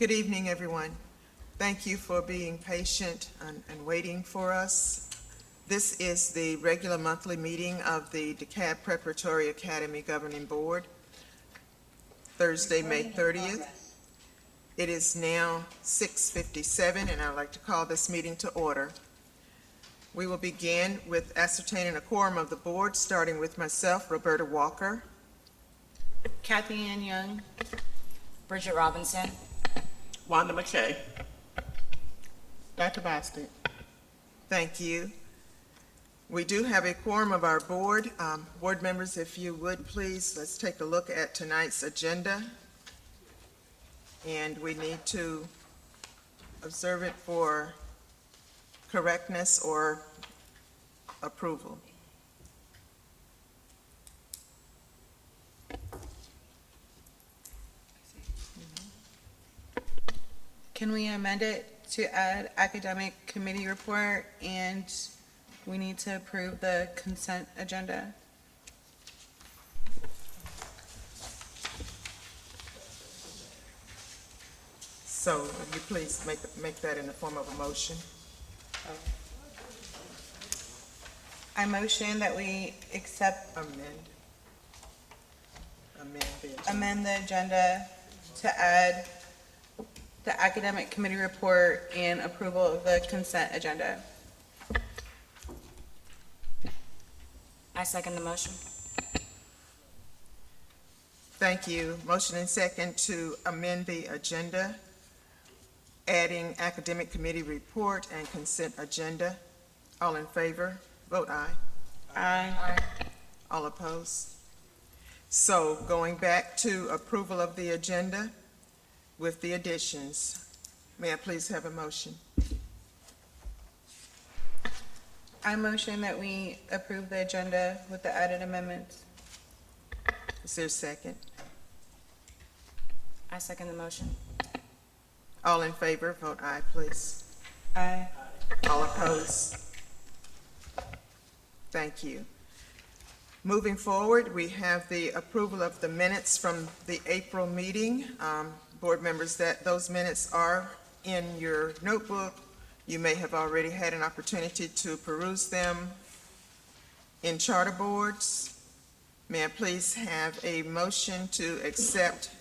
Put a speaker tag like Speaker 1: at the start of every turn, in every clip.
Speaker 1: Good evening, everyone. Thank you for being patient and waiting for us. This is the regular monthly meeting of the DeKalb Preparatory Academy Governing Board, Thursday, May 30th. It is now 6:57, and I'd like to call this meeting to order. We will begin with ascertaining a quorum of the board, starting with myself, Roberta Walker.
Speaker 2: Kathy Ann Young.
Speaker 3: Bridget Robinson.
Speaker 4: Wanda McKay. Dr. Bostic.
Speaker 1: Thank you. We do have a quorum of our board. Board members, if you would please, let's take a look at tonight's agenda. And we need to observe it for correctness or approval.
Speaker 2: Can we amend it to add academic committee report, and we need to approve the consent agenda?
Speaker 1: So would you please make that in the form of a motion?
Speaker 2: I motion that we amend the agenda to add the academic committee report and approval of the consent agenda.
Speaker 3: I second the motion.
Speaker 1: Thank you. Motion and second to amend the agenda, adding academic committee report and consent agenda. All in favor, vote aye.
Speaker 2: Aye.
Speaker 1: All opposed? So going back to approval of the agenda with the additions, may I please have a motion?
Speaker 2: I motion that we approve the agenda with the added amendments.
Speaker 1: Is there a second?
Speaker 3: I second the motion.
Speaker 1: All in favor, vote aye, please.
Speaker 2: Aye.
Speaker 1: All opposed? Thank you. Moving forward, we have the approval of the minutes from the April meeting. Board members, those minutes are in your notebook. You may have already had an opportunity to peruse them in charter boards. May I please have a motion to accept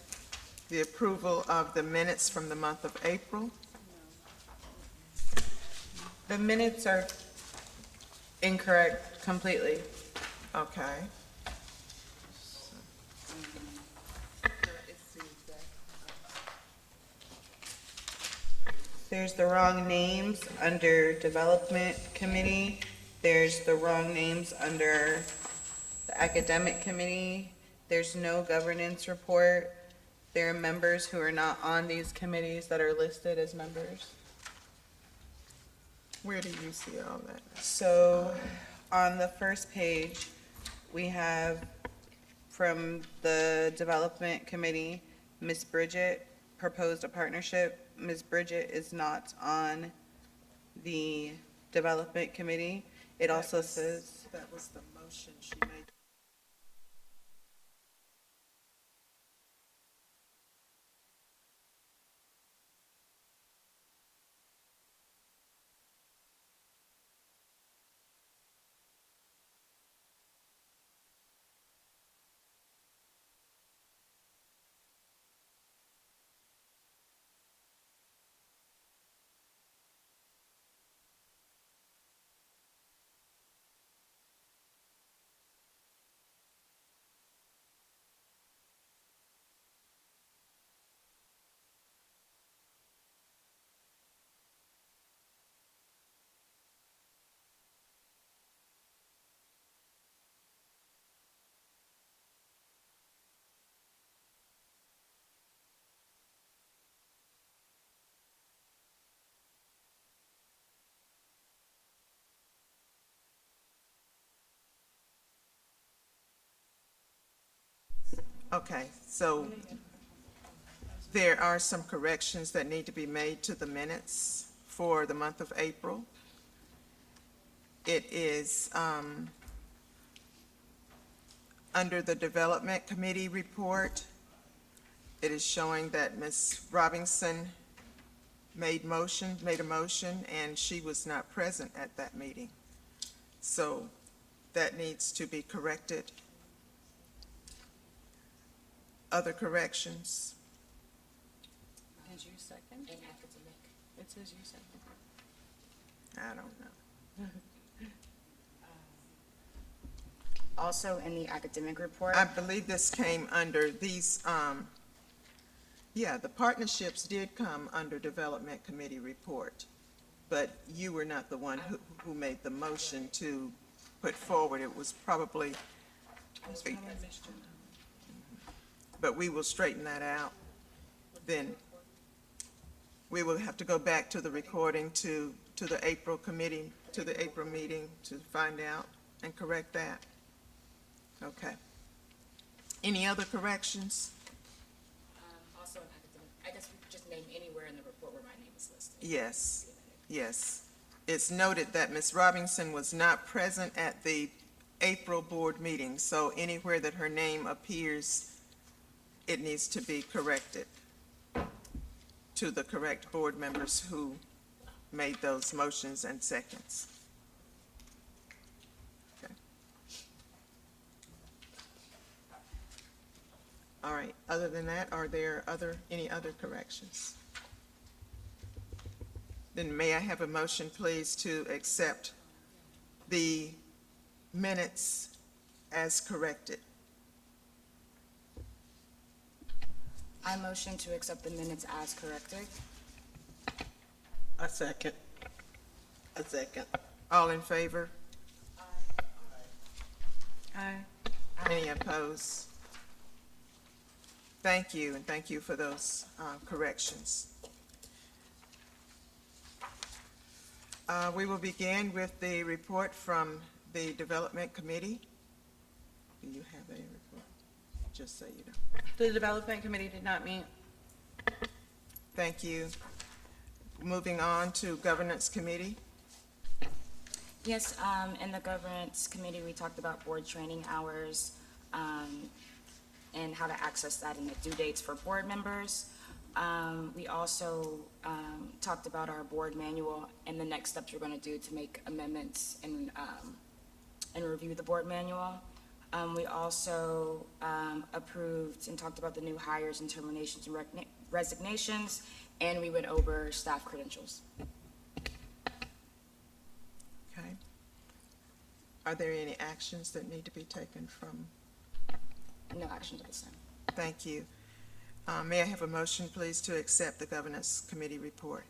Speaker 1: the approval of the minutes from the month of April?
Speaker 2: The minutes are incorrect completely.
Speaker 1: Okay.
Speaker 2: There's the wrong names under Development Committee. There's the wrong names under the Academic Committee. There's no governance report. There are members who are not on these committees that are listed as members.
Speaker 1: Where do you see all that?
Speaker 2: So on the first page, we have from the Development Committee, Ms. Bridget proposed a partnership. Ms. Bridget is not on the Development Committee. It also says,
Speaker 1: That was the motion she made. Okay, so there are some corrections that need to be made to the minutes for the month of April. It is under the Development Committee report, It is showing that Ms. Robinson made a motion, and she was not present at that meeting. So that needs to be corrected. Other corrections?
Speaker 2: Did you second?
Speaker 3: In academic.
Speaker 2: It says you second.
Speaker 1: I don't know.
Speaker 3: Also, in the academic report,
Speaker 1: I believe this came under these, yeah, the partnerships did come under Development Committee report, but you were not the one who made the motion to put forward. It was probably, but we will straighten that out. Then we will have to go back to the recording to the April committee, to the April meeting to find out and correct that. Okay. Any other corrections?
Speaker 3: also in academic, I guess we could just name anywhere in the report where my name is listed.
Speaker 1: Yes, yes. It's noted that Ms. Robinson was not present at the April board meeting, so anywhere that her name appears, it needs to be corrected to the correct board members who made those motions and seconds. Okay. All right, other than that, are there any other corrections? Then may I have a motion, please, to accept the minutes as corrected?
Speaker 3: I motion to accept the minutes as corrected.
Speaker 4: A second. A second.
Speaker 1: All in favor?
Speaker 2: Aye.
Speaker 1: Any opposed? Thank you, and thank you for those corrections. We will begin with the report from the Development Committee. Do you have a report? Just so you know.
Speaker 2: The Development Committee did not meet.
Speaker 1: Thank you. Moving on to Governance Committee.
Speaker 3: Yes, in the governance committee, we talked about board training hours, and how to access that and the due dates for board members. We also, talked about our board manual and the next steps we're gonna do to make amendments and review the board manual. We also, approved and talked about the new hires and terminations and resignations, and we went over staff credentials.
Speaker 1: Okay. Are there any actions that need to be taken from?
Speaker 3: No actions at this time.
Speaker 1: Thank you. May I have a motion, please, to accept the Governance Committee report?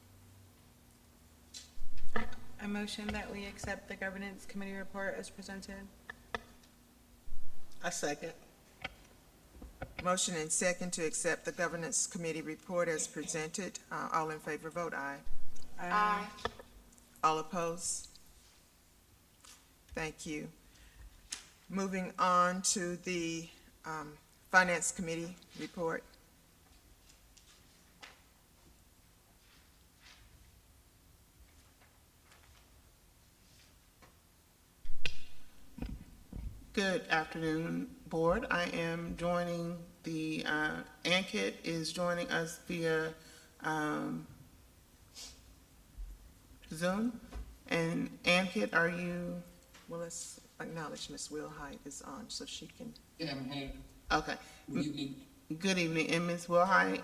Speaker 2: I motion that we accept the Governance Committee report as presented.
Speaker 4: A second.
Speaker 1: Motion and second to accept the Governance Committee report as presented. All in favor, vote aye.
Speaker 2: Aye.
Speaker 1: All opposed? Thank you. Moving on to the Finance Committee report.
Speaker 4: Good afternoon, Board. I am joining the, ANKIT is joining us via Zoom. And ANKIT, are you,
Speaker 1: Well, let's acknowledge Ms. Wilhite is on so she can,
Speaker 5: Yeah, I'm here.
Speaker 4: okay.
Speaker 5: Good evening.
Speaker 4: Good evening, and Ms. Wilhite?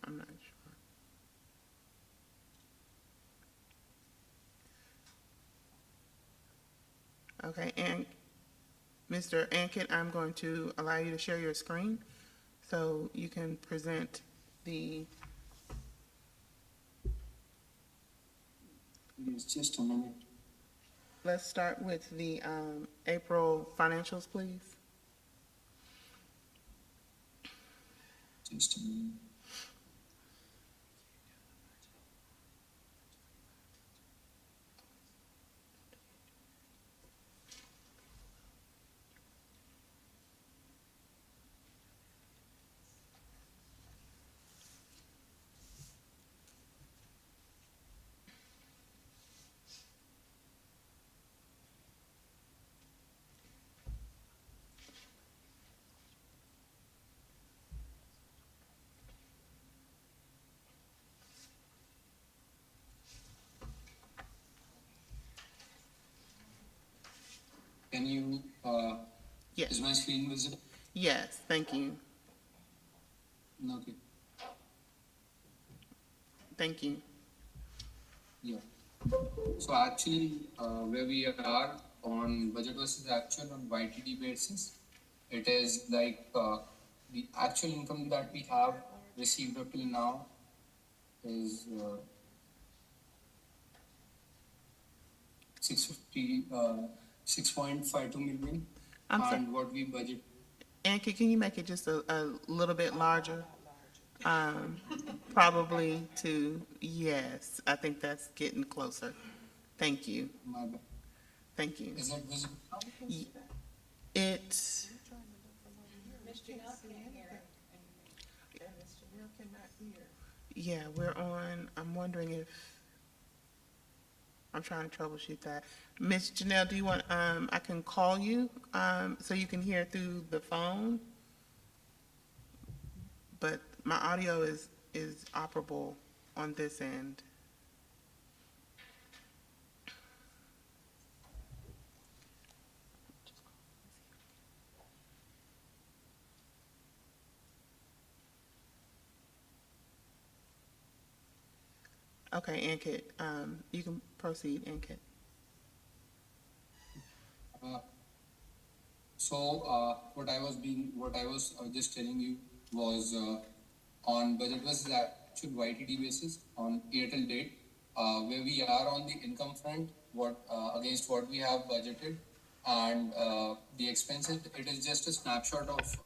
Speaker 4: I'm not sure. Okay, and Mr. Ankit, I'm going to allow you to share your screen so you can present the,
Speaker 5: Yes, just a minute.
Speaker 4: let's start with the April financials, please.
Speaker 5: Just a minute. Can you,
Speaker 4: Yes,
Speaker 5: is my screen visible?
Speaker 4: yes, thank you,
Speaker 5: Okay,
Speaker 4: thank you.
Speaker 5: yeah. So actually, where we are on budget versus actual on YTD basis, it is like, the actual income that we have received up till now is, 6.52 million.
Speaker 4: I'm sorry,
Speaker 5: And what we budget,
Speaker 4: and can you make it just a little bit larger? Probably to, yes, I think that's getting closer. Thank you,
Speaker 5: my, bad.
Speaker 4: thank you.
Speaker 5: Is that visible?
Speaker 4: Y- It,
Speaker 1: And Mr. Neal cannot hear.
Speaker 4: yeah, we're on, I'm wondering if, I'm trying to troubleshoot that. Miss Janelle, do you want, I can call you, so you can hear through the phone? But my audio is operable on this end. Okay, Ankit, you can proceed, Ankit.
Speaker 5: Uh, So, what I was just telling you was, on budget versus actual YTD basis on Airtel date, where we are on the income front, against what we have budgeted, and the expenses, it is just a snapshot of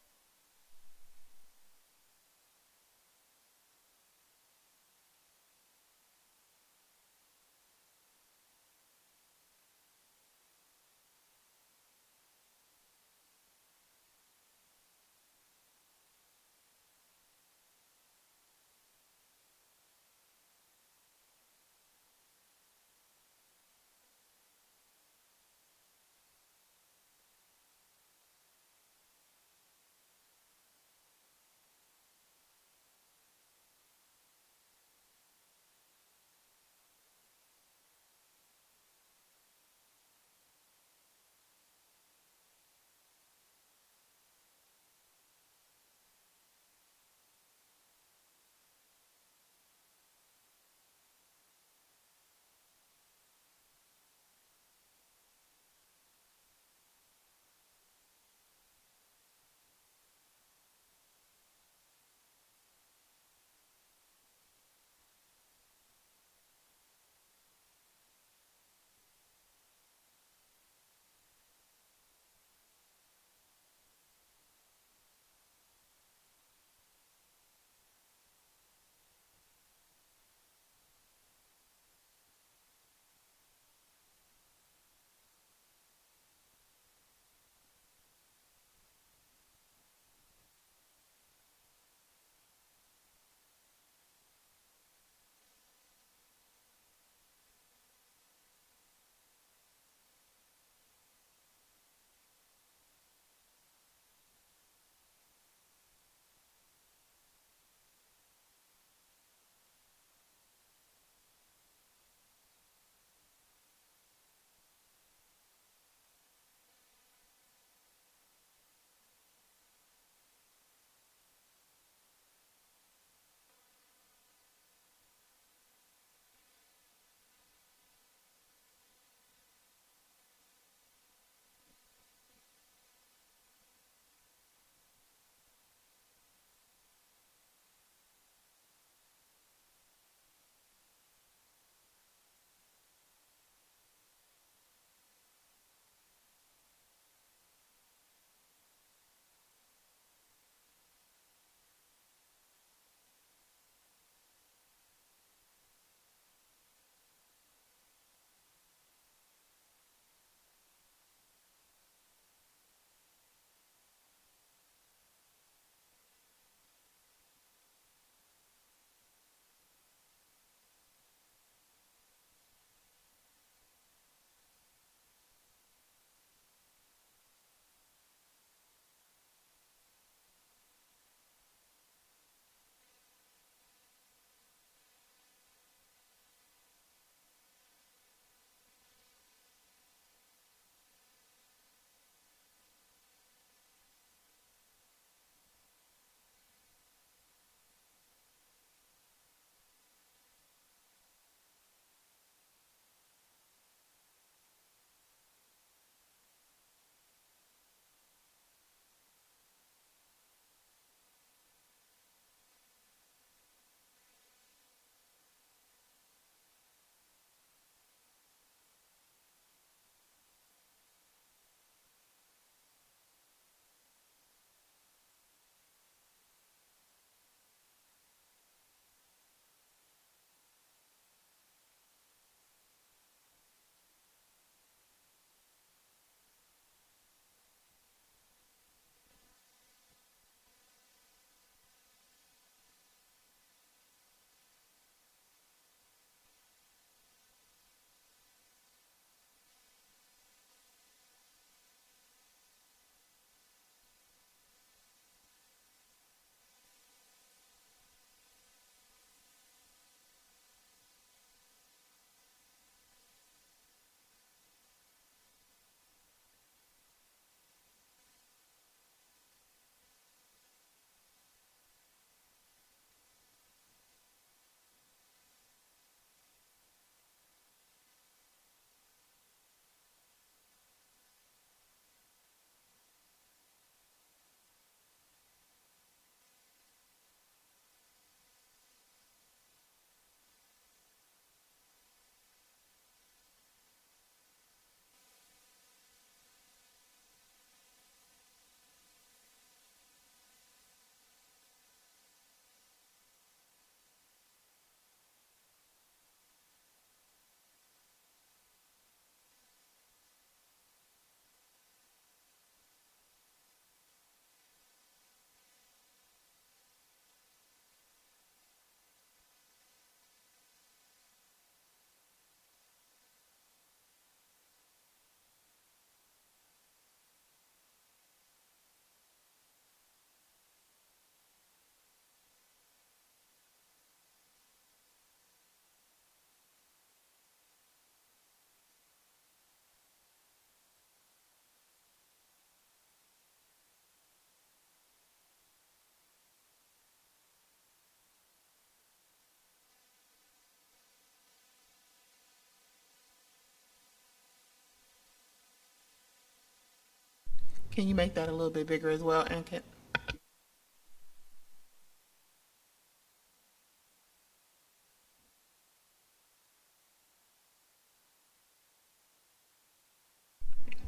Speaker 4: Can you make that a little bit bigger as well, Ankit?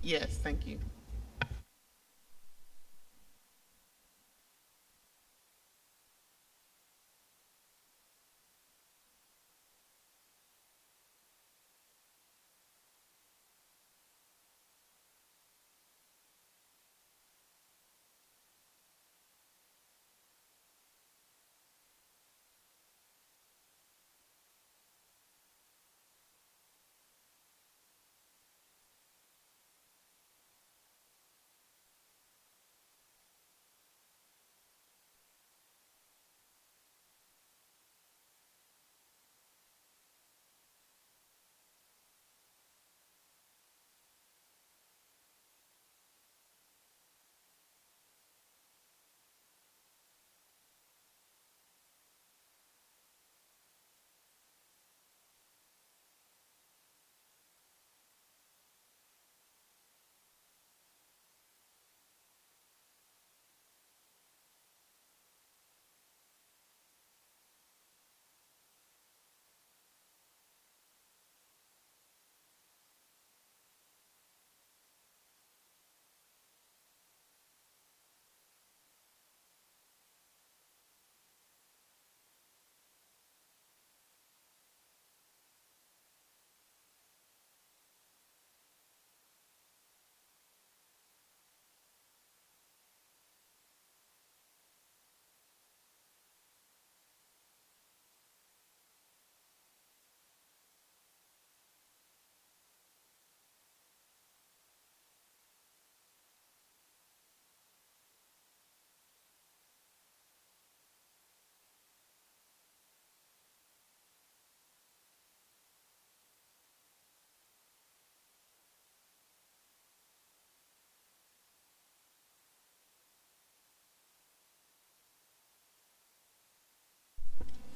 Speaker 4: Yes, thank you.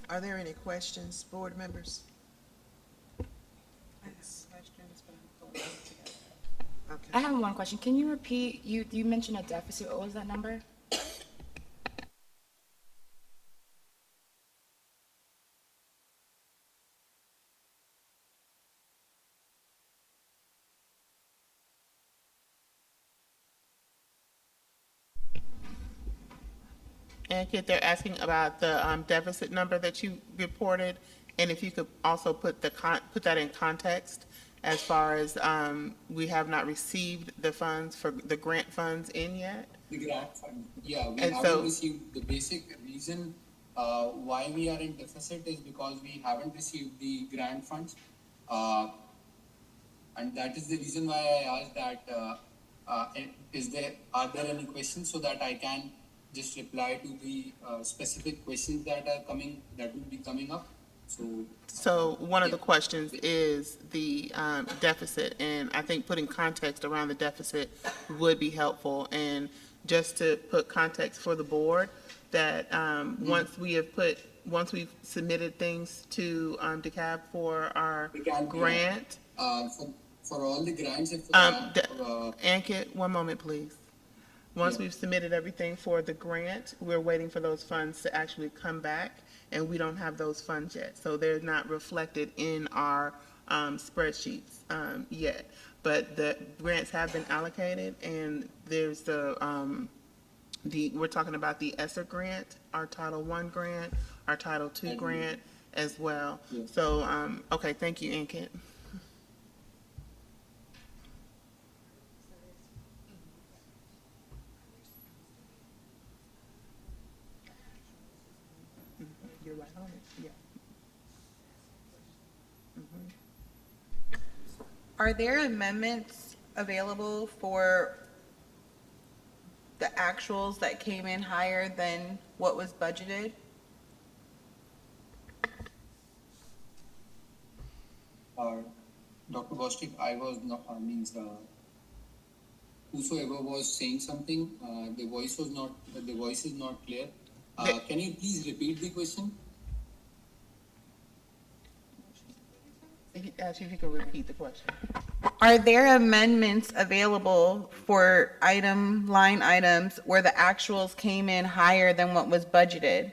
Speaker 1: Are there any questions, board members?
Speaker 2: Questions, but I'm pulling it together.
Speaker 1: Okay.
Speaker 3: I have one question. Can you repeat, you mentioned a deficit. What was that number?
Speaker 4: Ankit, they're asking about the deficit number that you reported, and if you could also put put that in context as far as we have not received the funds for the grant funds in yet.
Speaker 5: The grant fund, yeah, we
Speaker 4: And
Speaker 5: haven't
Speaker 4: so-
Speaker 5: received. The basic reason why we are in deficit is because we haven't received the grant funds. And that is the reason why I asked that, are there any questions so that I can just reply to the specific questions that are coming, that will be coming up?
Speaker 4: So one of the
Speaker 5: Yeah.
Speaker 4: questions is the deficit, and I think putting context around the deficit would be helpful. And just to put context for the board, that once we've submitted things to DeKalb for our
Speaker 5: We can,
Speaker 4: grant.
Speaker 5: For all the grants, if,
Speaker 4: Ankit, one moment, please. Once
Speaker 5: Yeah.
Speaker 4: we've submitted everything for the grant, we're waiting for those funds to actually come back, and we don't have those funds yet. So they're not reflected in our spreadsheets yet. But the grants have been allocated, and there's we're talking about the ESSER grant, our Title I grant, our Title II
Speaker 5: And-
Speaker 4: grant as well.
Speaker 5: Yeah.
Speaker 4: So, okay, thank you, Ankit. You're right on it, yeah.
Speaker 2: Are there amendments available for the actuals that came in higher than what was budgeted?
Speaker 5: Dr. Bostic, I was not, whosoever was saying something, the voice is not clear. Can you please repeat the question?
Speaker 4: He asked you if you could repeat the question.
Speaker 2: Are there amendments available for line items where the actuals came in higher than what was budgeted?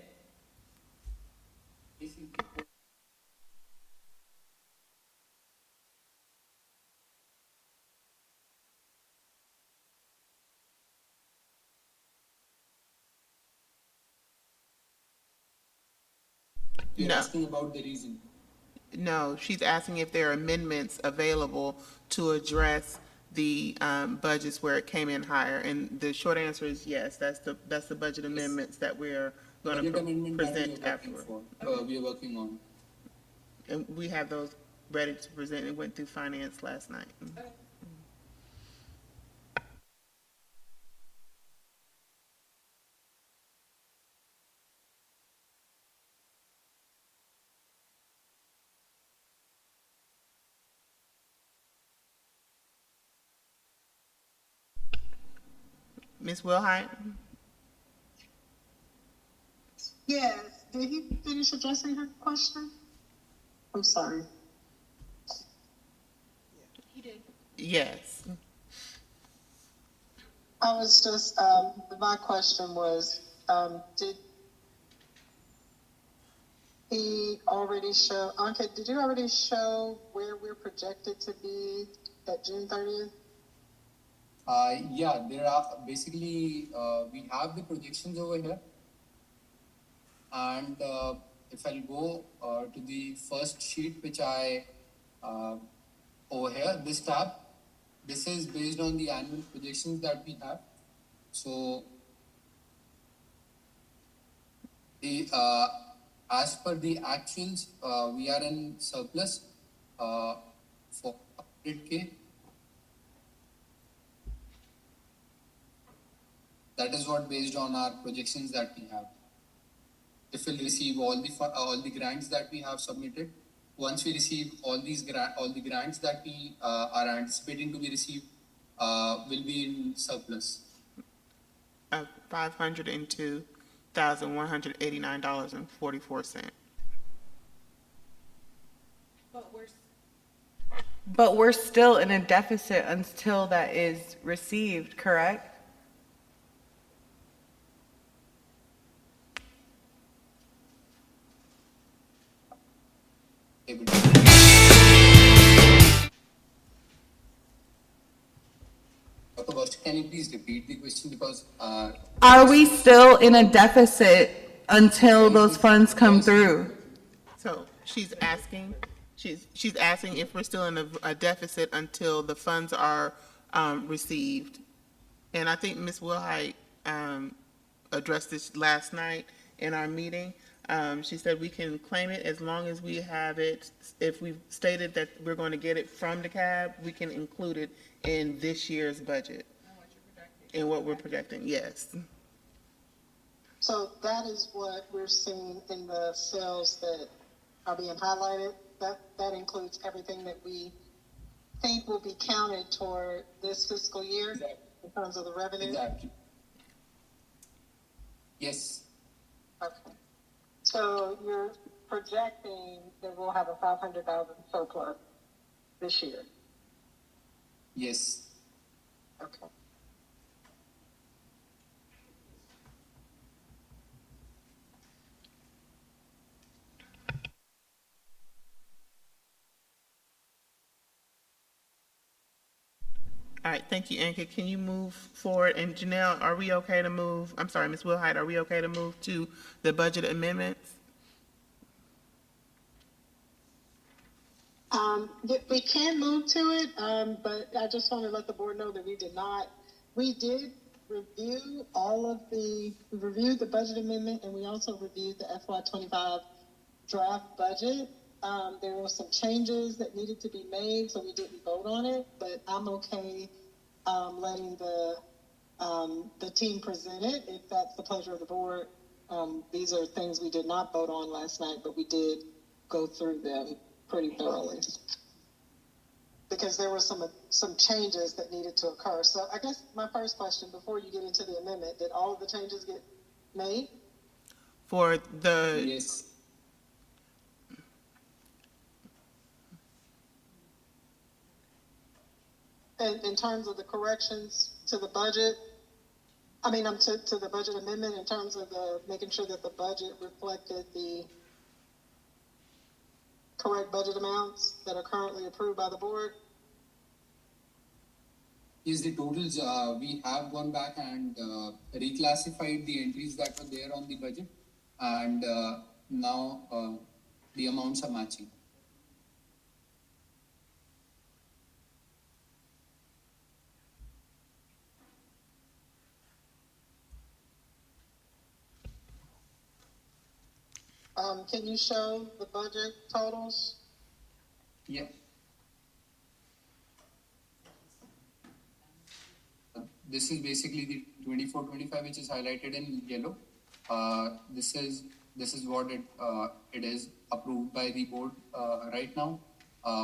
Speaker 5: You're
Speaker 4: No.
Speaker 5: asking about the reason.
Speaker 4: No, she's asking if there are amendments available to address the budgets where it came in higher. And the short answer is yes, that's the budget amendments that we're going
Speaker 5: Budget
Speaker 4: to
Speaker 5: amendment that we
Speaker 4: present
Speaker 5: are working
Speaker 4: afterward.
Speaker 5: for, we are working on.
Speaker 4: And we have those ready to present. It went through finance last night. Ms. Wilhite?
Speaker 6: Yes, did he finish addressing her question? I'm sorry.
Speaker 4: Yes.
Speaker 6: I was just, my question was, did he already show, Ankit, did you already show where we're projected to be at June 30th?
Speaker 5: Yeah, there are basically, we have the projections over here. And if I'll go to the first sheet, which over here, this tab, this is based on the annual projections that we have. So, as per the actuals, we are in surplus for 100K. That is what based on our projections that we have. If we'll receive all the grants that we have submitted, once we receive all the grants that we are anticipating to be received, will be in surplus.
Speaker 4: $502,189.44.
Speaker 2: But we're still in a deficit until that is received, correct?
Speaker 5: Able to- Dr. Burst, can you please repeat the question because
Speaker 2: Are we still in a deficit until those funds come through?
Speaker 4: So she's asking if we're still in a deficit until the funds are received. And I think Ms. Wilhite addressed this last night in our meeting. She said we can claim it as long as we have it. If we've stated that we're going to get it from the cab, we can include it in this year's budget. In what we're projecting, yes.
Speaker 6: So that is what we're seeing in the cells that are being highlighted. That includes everything that we think will be counted toward this fiscal year
Speaker 5: Exactly.
Speaker 6: in terms of the revenue.
Speaker 5: Exactly. Yes.
Speaker 6: Okay. So you're projecting that we'll have a 500,000 surplus this year.
Speaker 5: Yes.
Speaker 6: Okay.
Speaker 4: All right, thank you, Anka. Can you move forward? And Janelle, are we okay to move? I'm sorry, Ms. Wilhite, are we okay to move to the budget amendments?
Speaker 6: We can move to it, but I just want to let the board know that we did review reviewed the budget amendment, and we also reviewed the FY25 draft budget. There were some changes that needed to be made, so we didn't vote on it, but I'm okay letting the team present it if that's the pleasure of the board. These are things we did not vote on last night, but we did go through them pretty thoroughly because there were some changes that needed to occur. So I guess my first question before you get into the amendment, did all of the changes get made?
Speaker 4: For the,
Speaker 5: Yes.
Speaker 6: in terms of the corrections to the budget, to the budget amendment, in terms of making sure that the budget reflected the correct budget amounts that are currently approved by the board?
Speaker 5: Yes, the totals, we have gone back and reclassified the entries that were there on the budget, and now the amounts are matching.
Speaker 6: Can you show the budget totals?
Speaker 5: Yeah. This is basically the 24-25, which is highlighted in yellow. This is what it is approved by the board right now.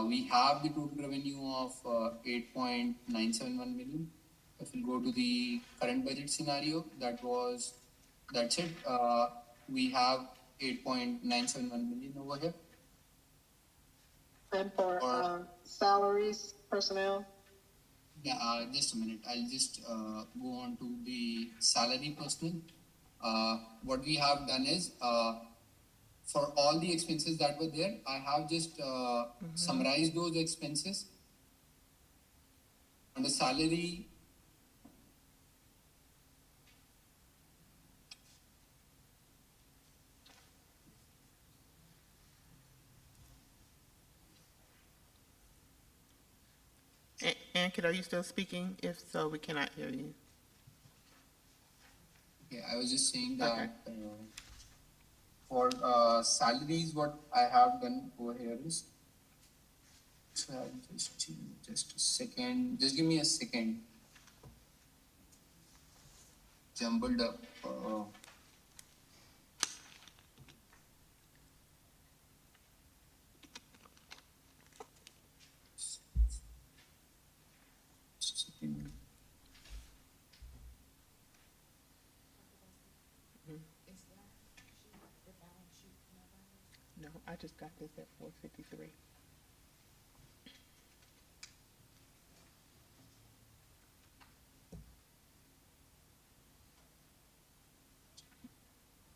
Speaker 5: We have the total revenue of 8.971 million. If we go to the current budget scenario, that's it. We have 8.971 million over here.
Speaker 6: And for salaries, personnel?
Speaker 5: Yeah, just a minute. I'll just go on to the salary personnel. What we have done is, for all the expenses that were there, I have just summarized those expenses. Under salary,
Speaker 4: Ankit, are you still speaking? If so, we cannot hear you.
Speaker 5: yeah, I was just saying
Speaker 4: Okay.
Speaker 5: that for salaries, what I have done over here is, so I'll just a second, just give me a second. Jumbled up. Just a second.
Speaker 4: No, I just got this at 4:53.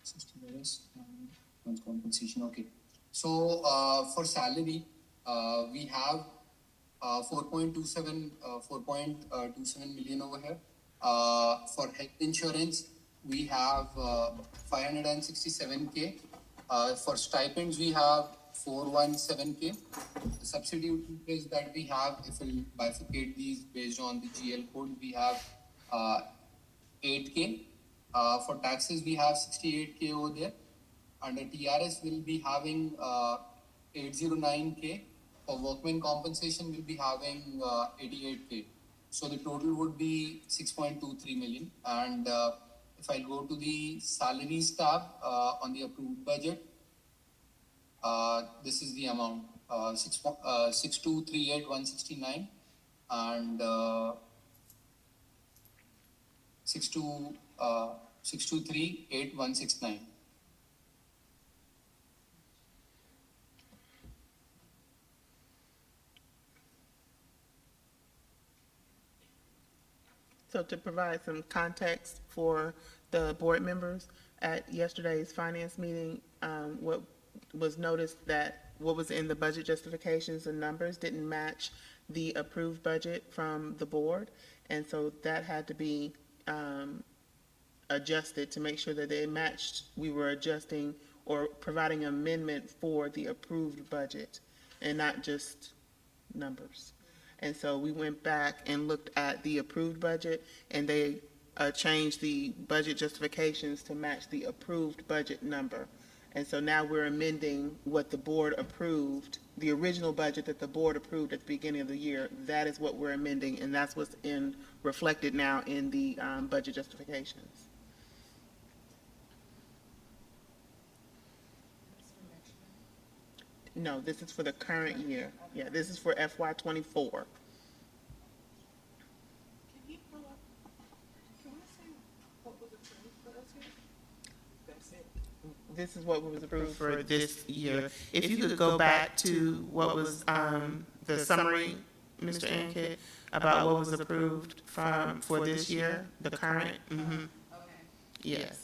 Speaker 5: $60 month compensation. Okay. So for salary, we have 4.27 million over here. For health insurance, we have 567K. For stipends, we have 417K. The subsidy is that we have, if we bifurcate these based on the GL code, we have 8K. For taxes, we have 68K over there. Under TRS, we'll be having 809K. For workman compensation, we'll be having 88K. So the total would be 6.23 million. And if I go to the salaries tab on the approved budget, this is the amount, 6,238,169 and 6,238,169.
Speaker 4: So to provide some context for the board members, at yesterday's finance meeting, what was noticed that what was in the budget justifications and numbers didn't match the approved budget from the board. And so that had to be adjusted to make sure that they matched, we were adjusting or providing amendment for the approved budget and not just numbers. And so we went back and looked at the approved budget, and they changed the budget justifications to match the approved budget number. And so now we're amending what the board approved, the original budget that the board approved at the beginning of the year. That is what we're amending, and that's what's reflected now in the budget justifications. No, this is for the current year. Yeah, this is for FY '24. This is what was approved for this year. If you could go back to what was the summary Mr. Ankit, about what was approved for this year, the current? Yes.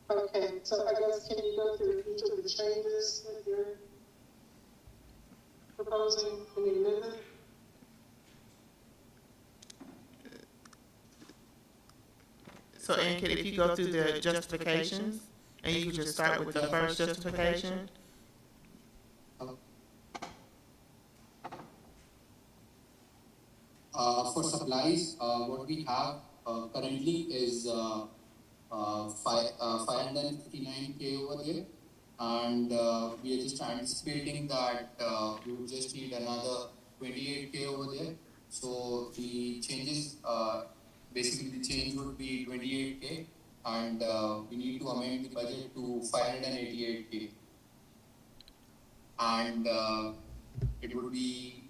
Speaker 6: Okay, so I guess can you go through each of the changes that you're proposing in the amendment?
Speaker 4: So Ankit, if you go through the justifications, and you could just start with the first justification.
Speaker 5: For supplies, what we have currently is 559K over there, and we are just anticipating that we would just need another 28K over there. So the changes, basically the change would be 28K, and we need to amend the budget to 588K, and it would be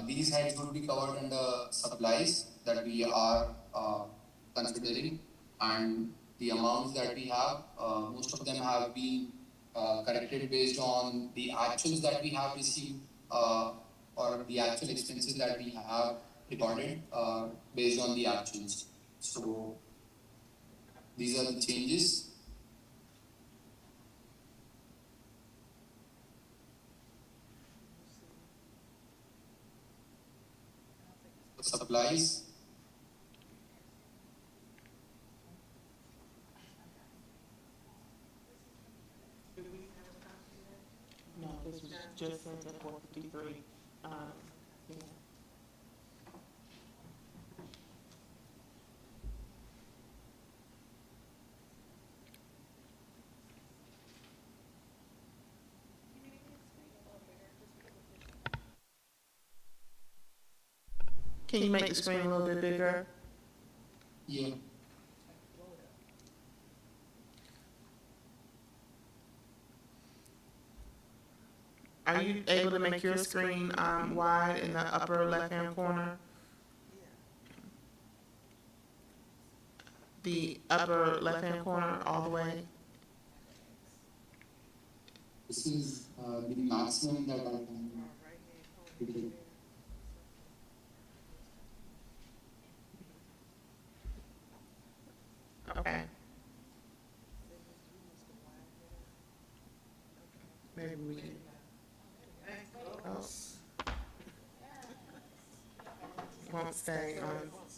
Speaker 5: these heads would be covered under supplies that we are considering, and the amounts that we have, most of them have been corrected based on the actuals that we have received, or the actual expenses that we have recorded based on the actuals. So these are the changes. Supplies.
Speaker 4: No, this was just sent at 4:53. Yeah. Can you make the screen a little bit bigger?
Speaker 5: Yeah.
Speaker 4: Are you able to make your screen wide in the upper left-hand corner? The upper left-hand corner all the way?
Speaker 5: This is the maximum that I can do.
Speaker 4: Okay. Maybe we can. Oh.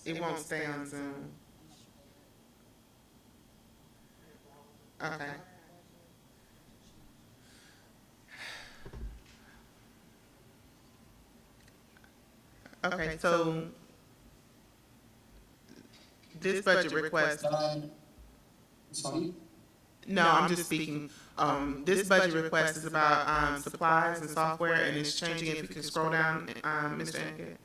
Speaker 4: It won't stay on Zoom. Okay. Okay, so this budget request,
Speaker 5: Sorry?
Speaker 4: no, I'm just speaking. This budget request is about supplies and software, and it's changing. If you can scroll down, Mr. Ankit.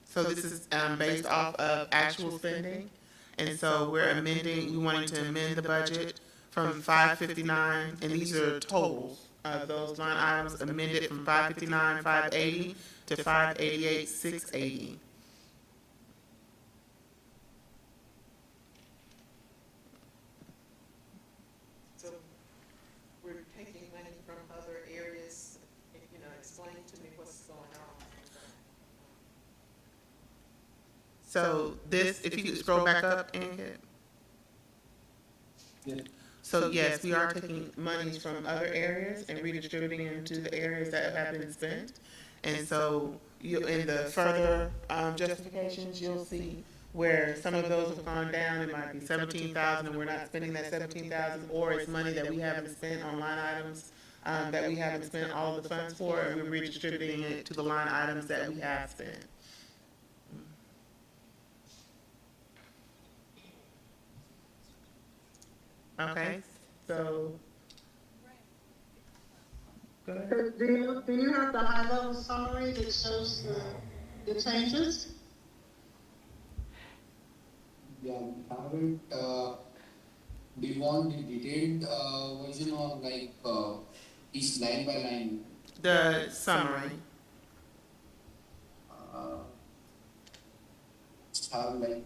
Speaker 4: So this is based off of actual spending, and so we're amending. We wanted to amend the budget from 559, and these are totals. Those line items amended from 559, 580 to 588, 680.
Speaker 1: So we're taking money from other areas, explain to me what's going on.
Speaker 4: So this, if you could scroll back up, Ankit.
Speaker 5: Yeah.
Speaker 4: So yes, we are taking monies from other areas and redistributing them to the areas that have been spent. And so you, in the further justifications, you'll see where some of those have gone down. It might be 17,000 and we're not spending that 17,000, or it's money that we haven't spent on line items that we haven't spent all of the funds for, and we're redistributing it to the line items that we have spent. Okay, so. Go ahead.
Speaker 6: Do you have the high level summary that shows the changes?
Speaker 5: Yeah, we haven't Do you want the detailed version or like each line by line?
Speaker 4: The summary.
Speaker 5: Uh, just have like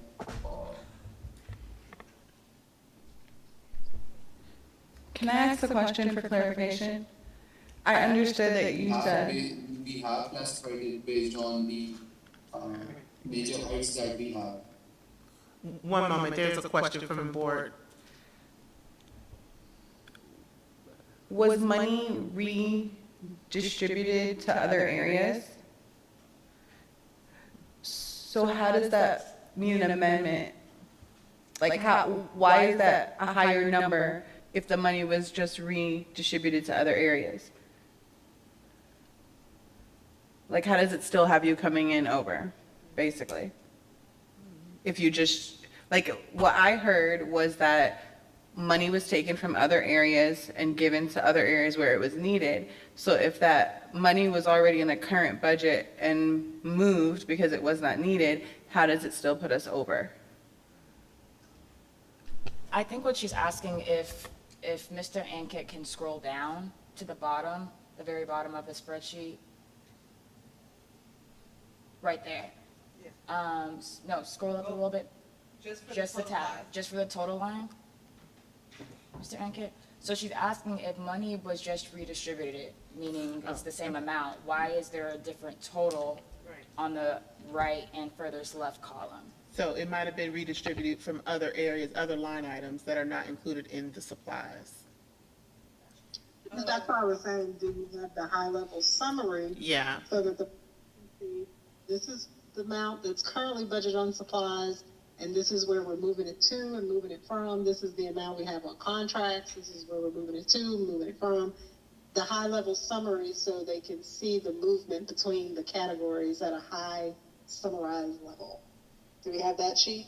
Speaker 7: Can I ask a question for clarification? I understood that you said,
Speaker 5: we have classified it based on the major heights that we have.
Speaker 4: One moment, there's a question from the board.
Speaker 7: was money redistributed to other areas? So how does that mean an amendment? Like why is that a higher number if the money was just redistributed to other areas? Like, how does it still have you coming in over, basically? If you just, like, what I heard was that money was taken from other areas and given to other areas where it was needed. So if that money was already in the current budget and moved because it was not needed, how does it still put us over?
Speaker 3: I think what she's asking if Mr. Ankit can scroll down to the bottom, the very bottom of the spreadsheet. Right there. No, scroll up a little bit. Just the tab, just for the total line. Mr. Ankit? So she's asking if money was just redistributed, meaning it's the same amount. Why is there a different total on the right and furthest left column?
Speaker 4: So it might have been redistributed from other areas, other line items that are not included in the supplies.
Speaker 6: That's why I was saying, do you have the high-level summary?
Speaker 4: Yeah.
Speaker 6: So that this is the amount that's currently budgeted on supplies, and this is where we're moving it to and moving it from. This is the amount we have on contracts. This is where we're moving it to, moving it from. The high-level summary so they can see the movement between the categories at a high summarized level. Do we have that sheet?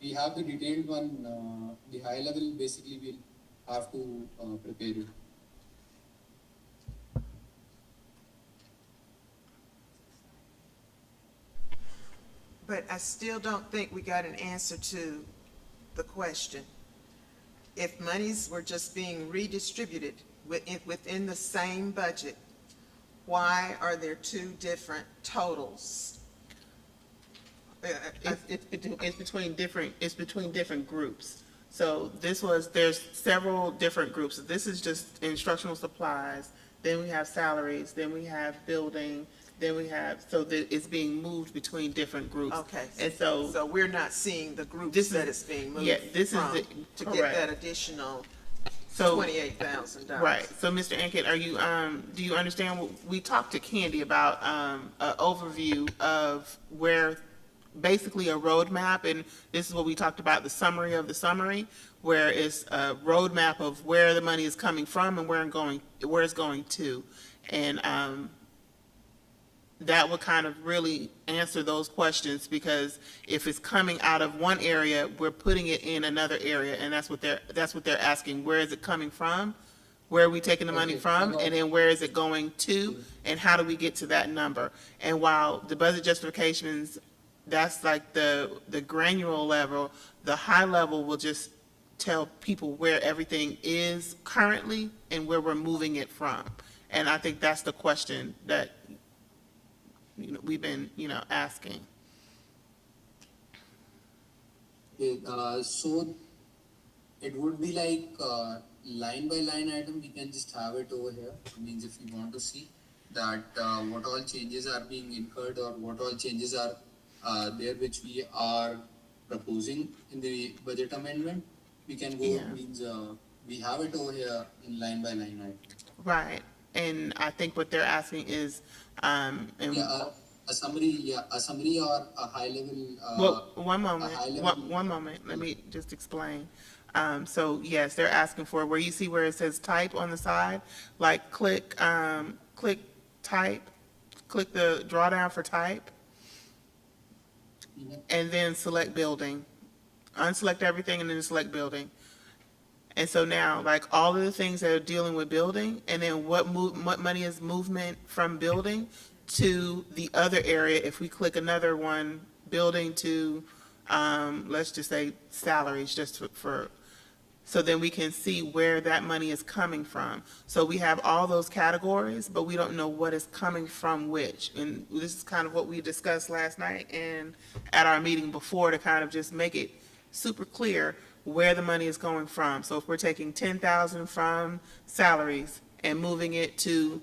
Speaker 5: We have the detailed one, the high level basically we'll have to prepare it.
Speaker 1: But I still don't think we got an answer to the question. If monies were just being redistributed within the same budget, why are there two different totals?
Speaker 4: It's between different groups. So there's several different groups. This is just instructional supplies, then we have salaries, then we have building, then we have, so that it's being moved between different groups.
Speaker 1: Okay.
Speaker 4: And so,
Speaker 1: So we're not seeing the groups
Speaker 4: This is-
Speaker 1: that it's being moved
Speaker 4: yeah, this is
Speaker 1: from
Speaker 4: the-
Speaker 1: to get
Speaker 4: correct.
Speaker 1: that additional
Speaker 4: so,
Speaker 1: $28,000.
Speaker 4: right. So Mr. Ankit, do you understand, we talked to Candy about, an overview of where, basically a roadmap, and this is what we talked about, the summary of the summary, where it's a roadmap of where the money is coming from and where it's going to. And, that would kind of really answer those questions, because if it's coming out of one area, we're putting it in another area, and that's what they're asking. Where is it coming from? Where are we taking the money
Speaker 5: Okay,
Speaker 4: from?
Speaker 5: so-
Speaker 4: And then where is it going to? And how do we get to that number? And while the budget justifications, that's like the granular level, the high level will just tell people where everything is currently and where we're moving it from. And I think that's the question that we've been, asking.
Speaker 5: Okay, so it would be like line by line item. We can just have it over here. It means if you want to see that what all changes are being incurred or what all changes are there which we are proposing in the budget amendment, we can go.
Speaker 4: Yeah.
Speaker 5: Means we have it over here in line by line item.
Speaker 4: Right. And I think what they're asking is, and
Speaker 5: Yeah, a summary or a high level.
Speaker 4: well, one moment,
Speaker 5: high level-
Speaker 4: one moment, let me just explain. So yes, they're asking for, where you see where it says type on the side, like click type, click the drawdown for type, and then select building. Unselect everything and then select building. And so now, like, all of the things that are dealing with building, and then what money is movement from building to the other area. If we click another one, building to let's just say salaries, just so then we can see where that money is coming from. So we have all those categories, but we don't know what is coming from which. And this is kind of what we discussed last night and at our meeting before, to kind of just make it super clear where the money is going from. So if we're taking 10,000 from salaries and moving it to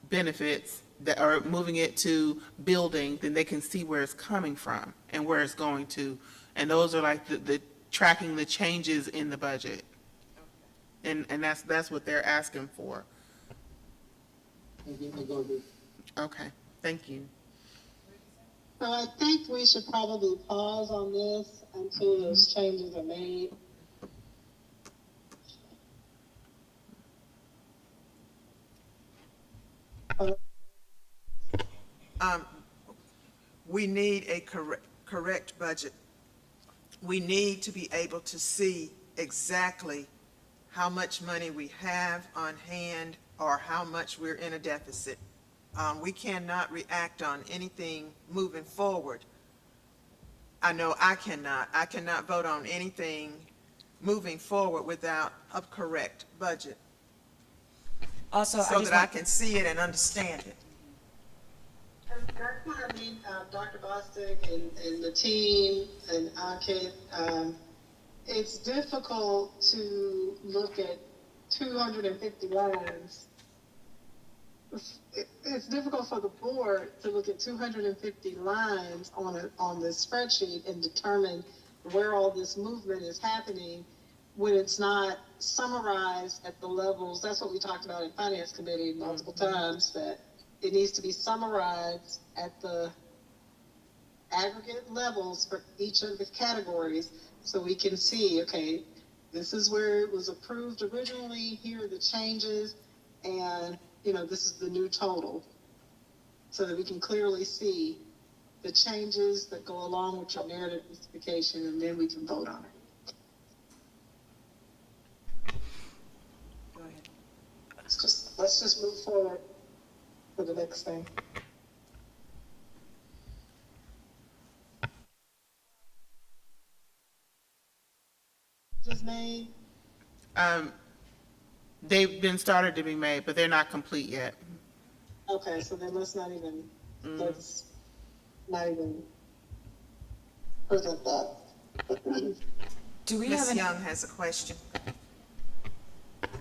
Speaker 4: benefits, that or moving it to building, then they can see where it's coming from and where it's going to. And those are like the tracking the changes in the budget. And that's what they're asking for.
Speaker 5: Okay, I got it.
Speaker 4: Okay, thank you.
Speaker 6: So I think we should probably pause on this until those changes are made.
Speaker 1: We need a correct budget. We need to be able to see exactly how much money we have on hand or how much we're in a deficit. We cannot react on anything moving forward. I know I cannot vote on anything moving forward without a correct budget,
Speaker 3: Also, I
Speaker 1: so
Speaker 3: just
Speaker 1: that I
Speaker 3: want,
Speaker 1: can see it and understand it.
Speaker 6: That's what I mean, Dr. Bostic and the team and Ankit, it's difficult to look at 250 lines. It's difficult for the board to look at 250 lines on this spreadsheet and determine where all this movement is happening when it's not summarized at the levels. That's what we talked about in Finance Committee multiple times, that it needs to be summarized at the aggregate levels for each of the categories so we can see, okay, this is where it was approved originally, here are the changes, and, this is the new total. So that we can clearly see the changes that go along with your narrative justification, and then we can vote on it.
Speaker 1: Go ahead.
Speaker 6: Let's just move forward to the next thing. Just made.
Speaker 4: They've been started to be made, but they're not complete yet.
Speaker 6: Okay, so then let's not even present that.
Speaker 3: do we have
Speaker 1: Ms.
Speaker 3: an,
Speaker 1: Young has a question.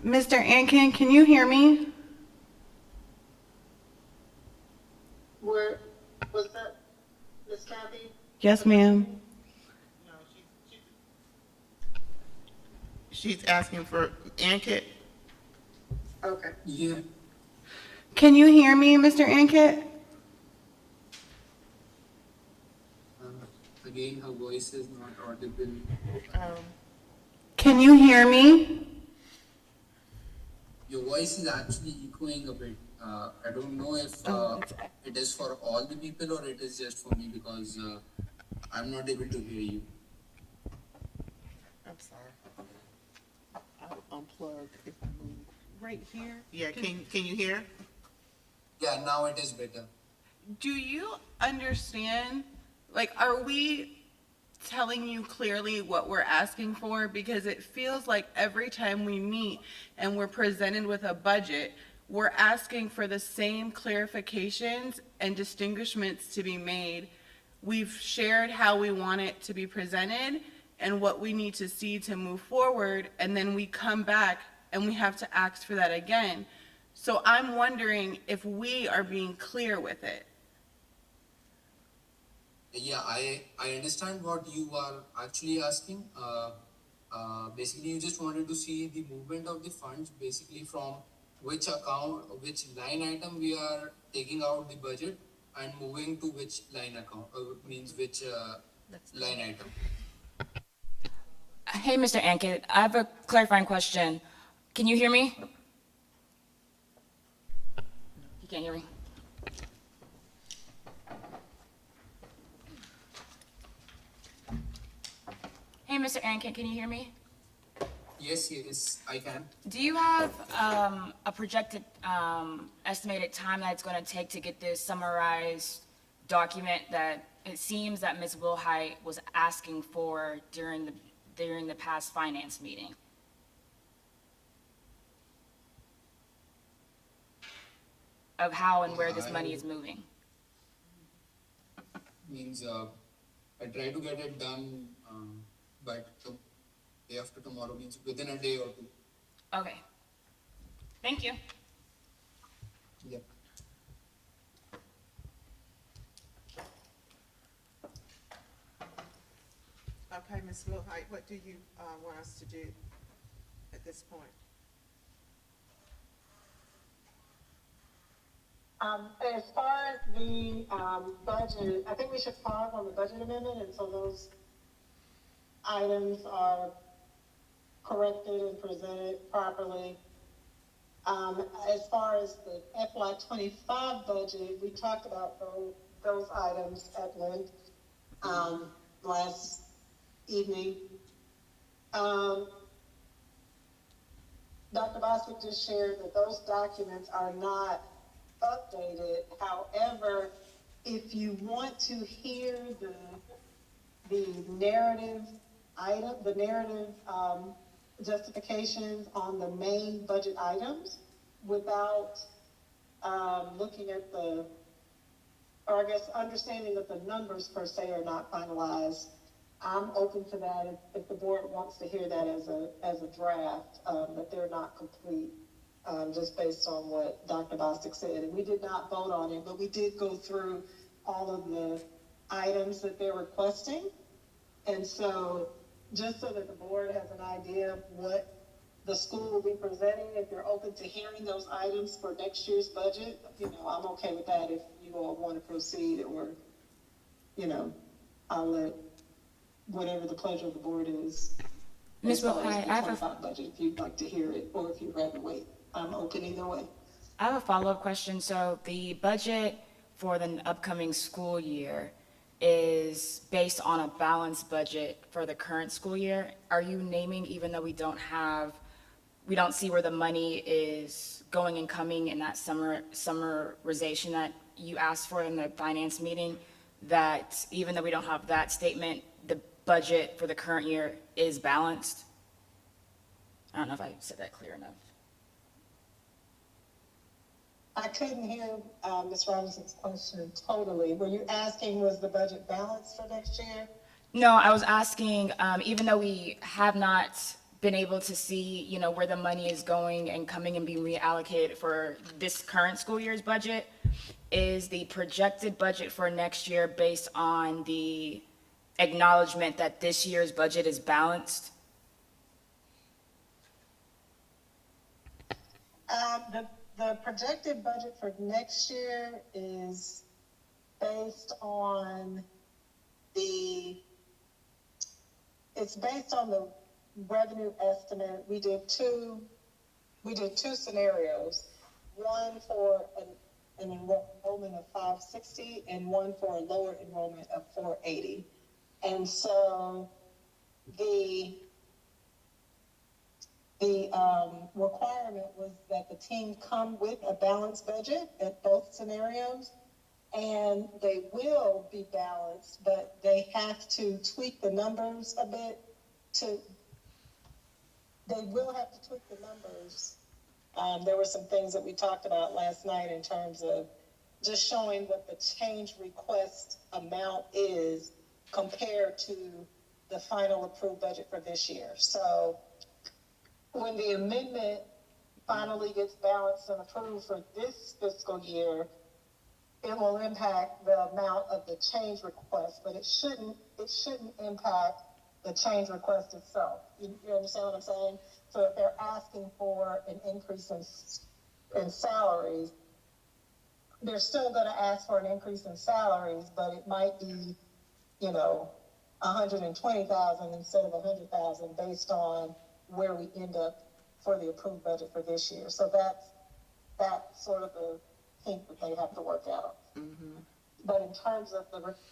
Speaker 7: Mr. Ankin, can you hear me?
Speaker 6: Where was that, Miss Kathy?
Speaker 7: Yes, ma'am.
Speaker 4: She's asking for Ankit.
Speaker 6: Okay.
Speaker 5: Yeah,
Speaker 7: Can you hear me, Mr. Ankit?
Speaker 5: again, her voice is not audible.
Speaker 7: Can you hear me?
Speaker 5: Your voice is actually echoing a bit. I don't know if it is for all the people or it is just for me, because I'm not able to hear you.
Speaker 4: I'm sorry. I'll unplug if I move.
Speaker 7: Right here.
Speaker 4: Yeah, can you hear?
Speaker 5: Yeah, now it is better.
Speaker 7: Do you understand? Like, are we telling you clearly what we're asking for? Because it feels like every time we meet and we're presented with a budget, we're asking for the same clarifications and distinguishments to be made. We've shared how we want it to be presented and what we need to see to move forward, and then we come back and we have to ask for that again. So I'm wondering if we are being clear with it.
Speaker 5: Yeah, I understand what you are actually asking. Basically, you just wanted to see the movement of the funds, basically from which account, which line item we are taking out the budget and moving to which line account, means which line item.
Speaker 3: hey, Mr. Ankit, I have a clarifying question. Can you hear me? You can't hear me? Hey, Mr. Ankit, can you hear me?
Speaker 5: Yes, I can.
Speaker 3: Do you have a projected estimated time that it's going to take to get this summarized document that it seems that Ms. Wilhite was asking for during the past finance meeting. Of how and where this money is moving.
Speaker 5: Means I try to get it done by the day after tomorrow, means within a day or two.
Speaker 3: Okay. Thank you.
Speaker 5: Yeah.
Speaker 1: Okay, Ms. Wilhite, what do you want us to do at this point?
Speaker 6: As far as the, budget, I think we should pause on the budget amendment until those items are corrected and presented properly. As far as the FY '25 budget, we talked about those items at length, last evening. Dr. Bostic just shared that those documents are not updated. However, if you want to hear the narrative item, the narrative justifications on the main budget items without looking at or I guess understanding that the numbers per se are not finalized, I'm open to that if the board wants to hear that as a draft, that they're not complete. Just based on what Dr. Bostic said. And we did not vote on it, but we did go through all of the items that they're requesting. And so, just so that the board has an idea of what the school will be presenting, if you're open to hearing those items for next year's budget, I'm okay with that if you all want to proceed, or, I'll let whatever the pleasure of the board is.
Speaker 3: Ms.
Speaker 6: As far as
Speaker 3: Wilhite,
Speaker 6: the
Speaker 3: I have
Speaker 6: 25 budget, if you'd like to hear it, or if you'd rather wait. I'm open either way.
Speaker 3: I have a follow-up question. So the budget for the upcoming school year is based on a balanced budget for the current school year. Are you naming, even though we don't see where the money is going and coming in that summarization that you asked for in the finance meeting, that even though we don't have that statement, the budget for the current year is balanced? I don't know if I said that clear enough.
Speaker 6: I couldn't hear Ms. Robinson's question totally. Were you asking, was the budget balanced for next year?
Speaker 3: No, I was asking, even though we have not been able to see, where the money is going and coming and being reallocated for this current school year's budget, is the projected budget for next year based on the acknowledgement that this year's budget is balanced?
Speaker 6: The projected budget for next year is based on it's based on the revenue estimate. We did two scenarios, one for an enrollment of 560 and one for a lower enrollment of 480. And so the requirement was that the team come with a balanced budget at both scenarios, and they will be balanced, but they have to tweak the numbers a bit they will have to tweak the numbers. There were some things that we talked about last night in terms of just showing what the change request amount is compared to the final approved budget for this year. So when the amendment finally gets balanced and approved for this fiscal year, it will impact the amount of the change request, but it shouldn't impact the change request itself. You understand what I'm saying? So if they're asking for an increase in salaries, they're still going to ask for an increase in salaries, but it might be, $120,000 instead of $100,000 based on where we end up for the approved budget for this year. So that's sort of the kink that they have to work out. Mm-hmm. But in terms of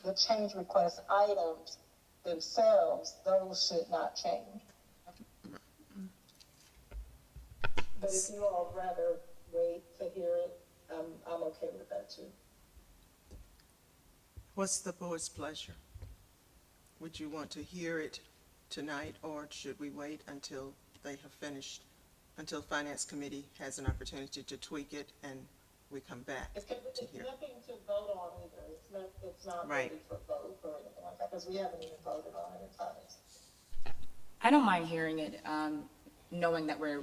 Speaker 6: the change request items themselves, those should not change. But if you all rather wait to hear it, I'm okay with that too.
Speaker 1: What's the board's pleasure? Would you want to hear it tonight, or should we wait until they have finished, until Finance Committee has an opportunity to tweak it and we come back
Speaker 6: It's
Speaker 1: to hear?
Speaker 6: nothing to vote on either. It's not
Speaker 1: Right.
Speaker 6: ready for vote or anything like that, because we haven't even voted on it in finance.
Speaker 3: I don't mind hearing it, knowing that we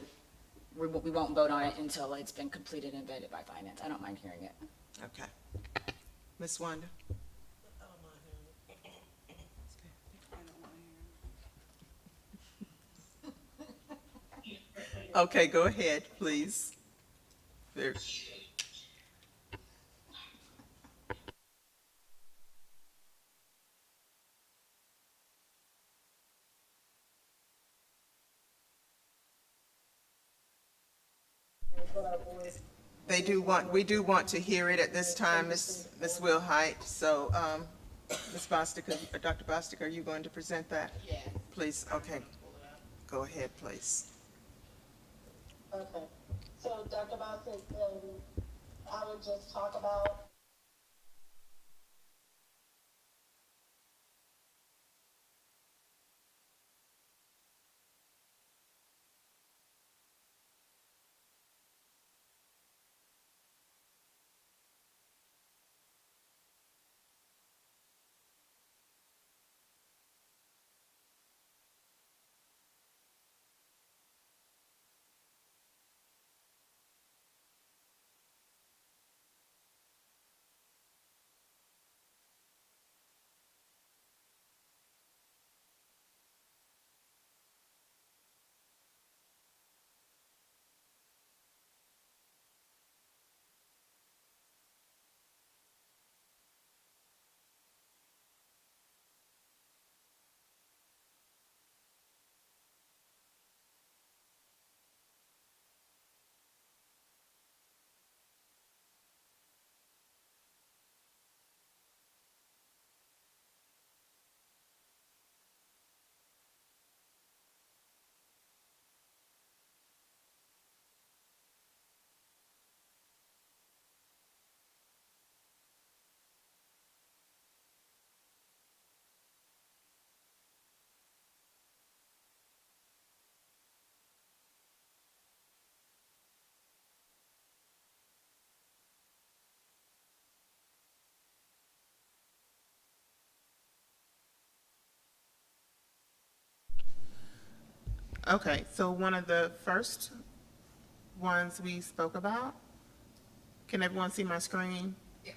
Speaker 3: won't vote on it until it's been completed and vetted by finance. I don't mind hearing it.
Speaker 1: Okay. Ms. Wanda? Okay, go ahead, please. There. We do want to hear it at this time, Ms. Wilhite. So, Ms. Bostic, Dr. Bostic, are you going to present that?
Speaker 4: Yeah.
Speaker 1: Please, okay. Go ahead, please.
Speaker 6: Okay, so Dr. Bassett, I would just talk about.
Speaker 4: Okay, so one of the first ones we spoke about, can everyone see my screen? Yes.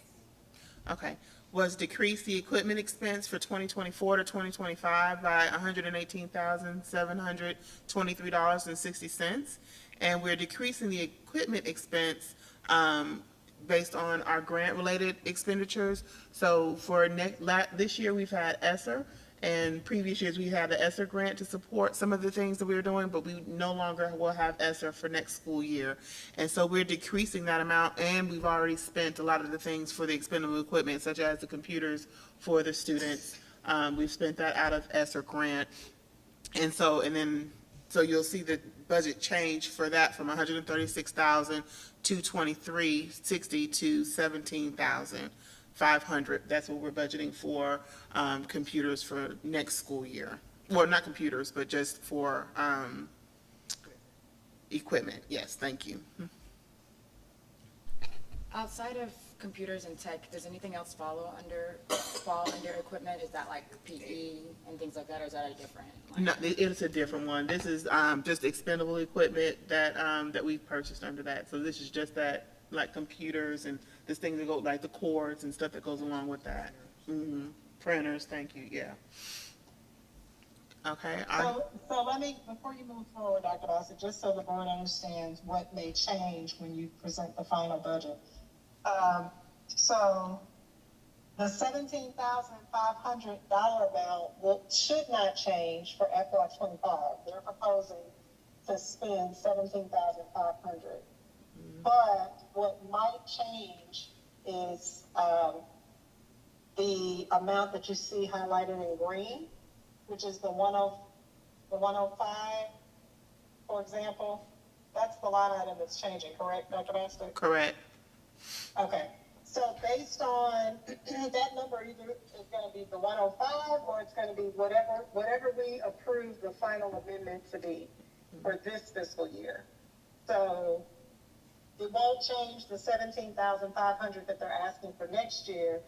Speaker 4: Okay, was decrease the equipment expense for 2024 to 2025 by $118,723.60. And we're decreasing the equipment expense based on our grant-related expenditures. So for this year, we've had ESSER, and previous years, we had the ESSER grant to support some of the things that we were doing, but we no longer will have ESSER for next school year. And so we're decreasing that amount, and we've already spent a lot of the things for the expendable equipment, such as the computers for the students. We've spent that out of ESSER grant. And so you'll see the budget change for that from 136,223.60 to 17,500. That's what we're budgeting for computers for next school year. Well, not computers, but just for equipment. Yes, thank you.
Speaker 3: Outside of computers and tech, does anything else fall under equipment? Is that like PE and things like that, or is that a different?
Speaker 4: No, it's a different one. This is just expendable equipment that we've purchased under that. So this is just that, like computers and this thing that go, like the cords and stuff that goes along with that. Printers, thank you, yeah. Okay.
Speaker 6: So let me, before you move forward, Dr. Bassett, just so the board understands what may change when you present the final budget. So the $17,500 amount should not change for FY25. They're proposing to spend $17,500. But what might change is the amount that you see highlighted in green, which is the 105, for example. That's the line item that's changing, correct, Dr. Bassett?
Speaker 4: Correct.
Speaker 6: Okay, So based on that number, either is gonna be the 105 or it's gonna be whatever we approve the final amendment to be for this fiscal year. So it won't change the 17,500 that they're asking for next year,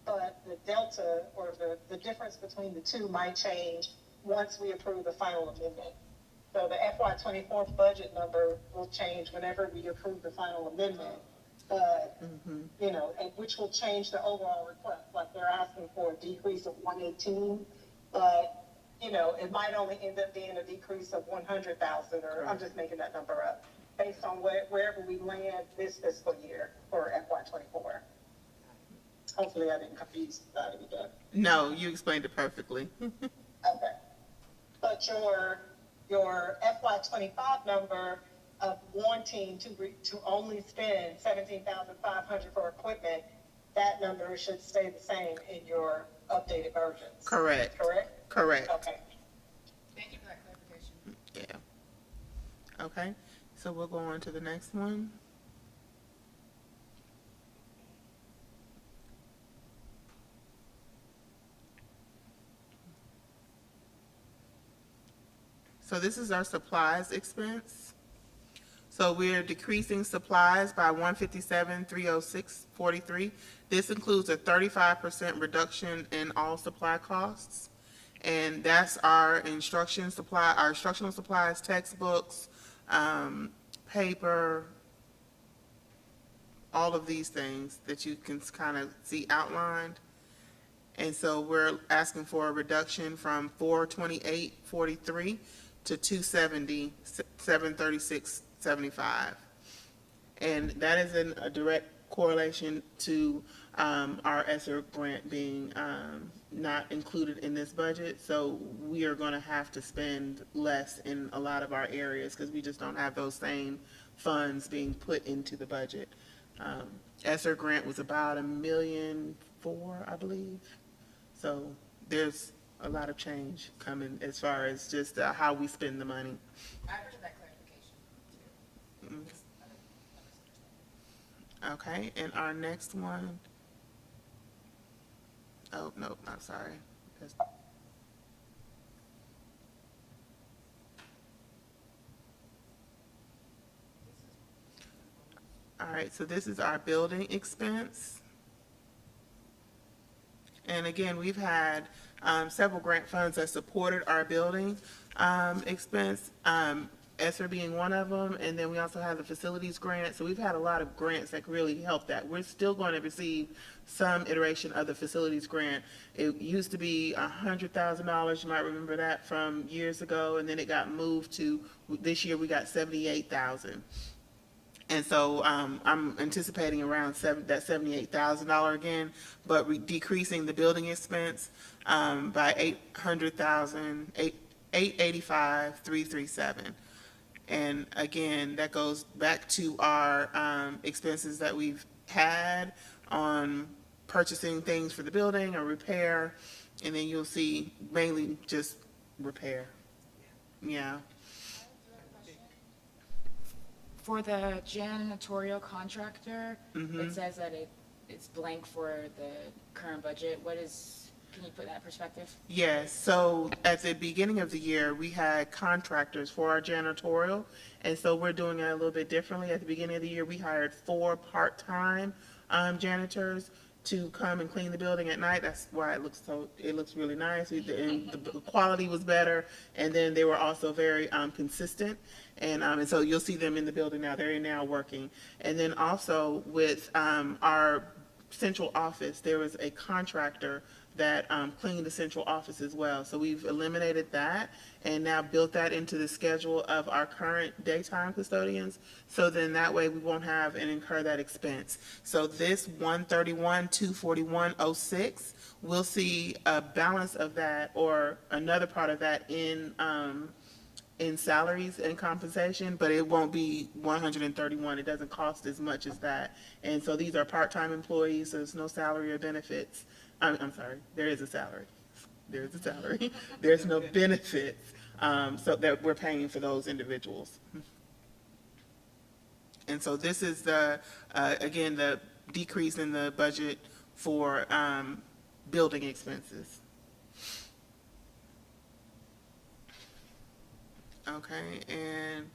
Speaker 6: but the delta or the difference between the two might change once we approve the final amendment. So the FY 24 budget number will change whenever we approve the final amendment. But, you know, and which will change the overall request. Like they're asking for a decrease of 118, but, you know, it might only end up being a decrease of 100,000, or I'm just making that number up, based on wherever we land this fiscal year for FY 24. Hopefully I didn't confuse anybody with that.
Speaker 4: No, you explained it perfectly.
Speaker 6: Okay. But your FY 25 number of wanting to only spend 17,500 for equipment, that number should stay the same in your updated versions.
Speaker 4: Correct.
Speaker 6: Correct?
Speaker 4: Correct.
Speaker 6: Okay.
Speaker 3: Thank you for that clarification.
Speaker 4: Yeah. Okay, so we'll go on to the next one. So this is our supplies expense. So we're decreasing supplies by 157,306.43. This includes a 35% reduction in all supply costs. And that's our instructional supplies, textbooks, paper, all of these things that you can kind of see outlined. And so we're asking for a reduction from 428.43 to 270, 736.75. And that is in a direct correlation to our ESSER grant being not included in this budget. So we are going to have to spend less in a lot of our areas because we just don't have those same funds being put into the budget. ESSER grant was about $1.4 million, I believe. So there's a lot of change coming as far as just how we spend the money.
Speaker 3: I heard that clarification too.
Speaker 4: Okay, and our next one. Oh, no, I'm sorry. All right, so this is our building expense. And again, we've had several grant funds that supported our building expense, ESSER being one of them, and then we also have the facilities grant. So we've had a lot of grants that really help that. We're still going to receive some iteration of the facilities grant. It used to be $100,000, you might remember that from years ago, and then it got moved to, this year we got $78,000. And so I'm anticipating around that $78,000 again, but decreasing the building expense by $885,337. And again, that goes back to our expenses that we've had on purchasing things for the building or repair, and then you'll see mainly just repair. Yeah.
Speaker 3: For the janitorial contractor,
Speaker 4: Mm-hmm.
Speaker 3: it says that it's blank for the current budget. Can you put that in perspective?
Speaker 4: Yes, so at the beginning of the year, we had contractors for our janitorial, and so we're doing it a little bit differently. At the beginning of the year, we hired 4 part-time janitors to come and clean the building at night. That's why it looks really nice. And the quality was better, and then they were also very consistent. And so you'll see them in the building now. They're now working. And then also with our central office, there was a contractor that cleaned the central office as well. So we've eliminated that and now built that into the schedule of our current daytime custodians. So then that way we won't have and incur that expense. So this 131,241.06, we'll see a balance of that or another part of that in salaries and compensation, but it won't be 131. It doesn't cost as much as that. And so these are part-time employees, so there's no salary or benefits. I'm sorry, there is a salary. There is a salary. There's no benefits, so that we're paying for those individuals. And so this is again, the decrease in the budget for building expenses. Okay, and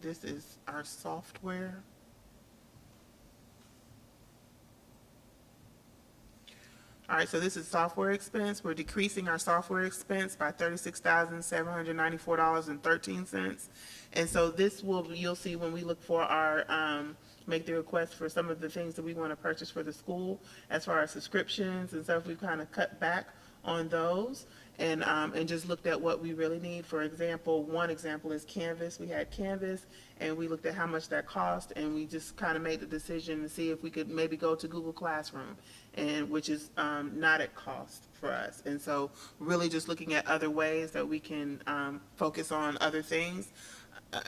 Speaker 4: this is our software. All right, so this is software expense. We're decreasing our software expense by $36,794.13. And so this will, you'll see when we look for our, make the request for some of the things that we want to purchase for the school, as far as subscriptions and stuff, we've kind of cut back on those and just looked at what we really need. For example, one example is Canvas. We had Canvas, and we looked at how much that cost, and we just kind of made the decision to see if we could maybe go to Google Classroom, and which is not at cost for us. And so really just looking at other ways that we can focus on other things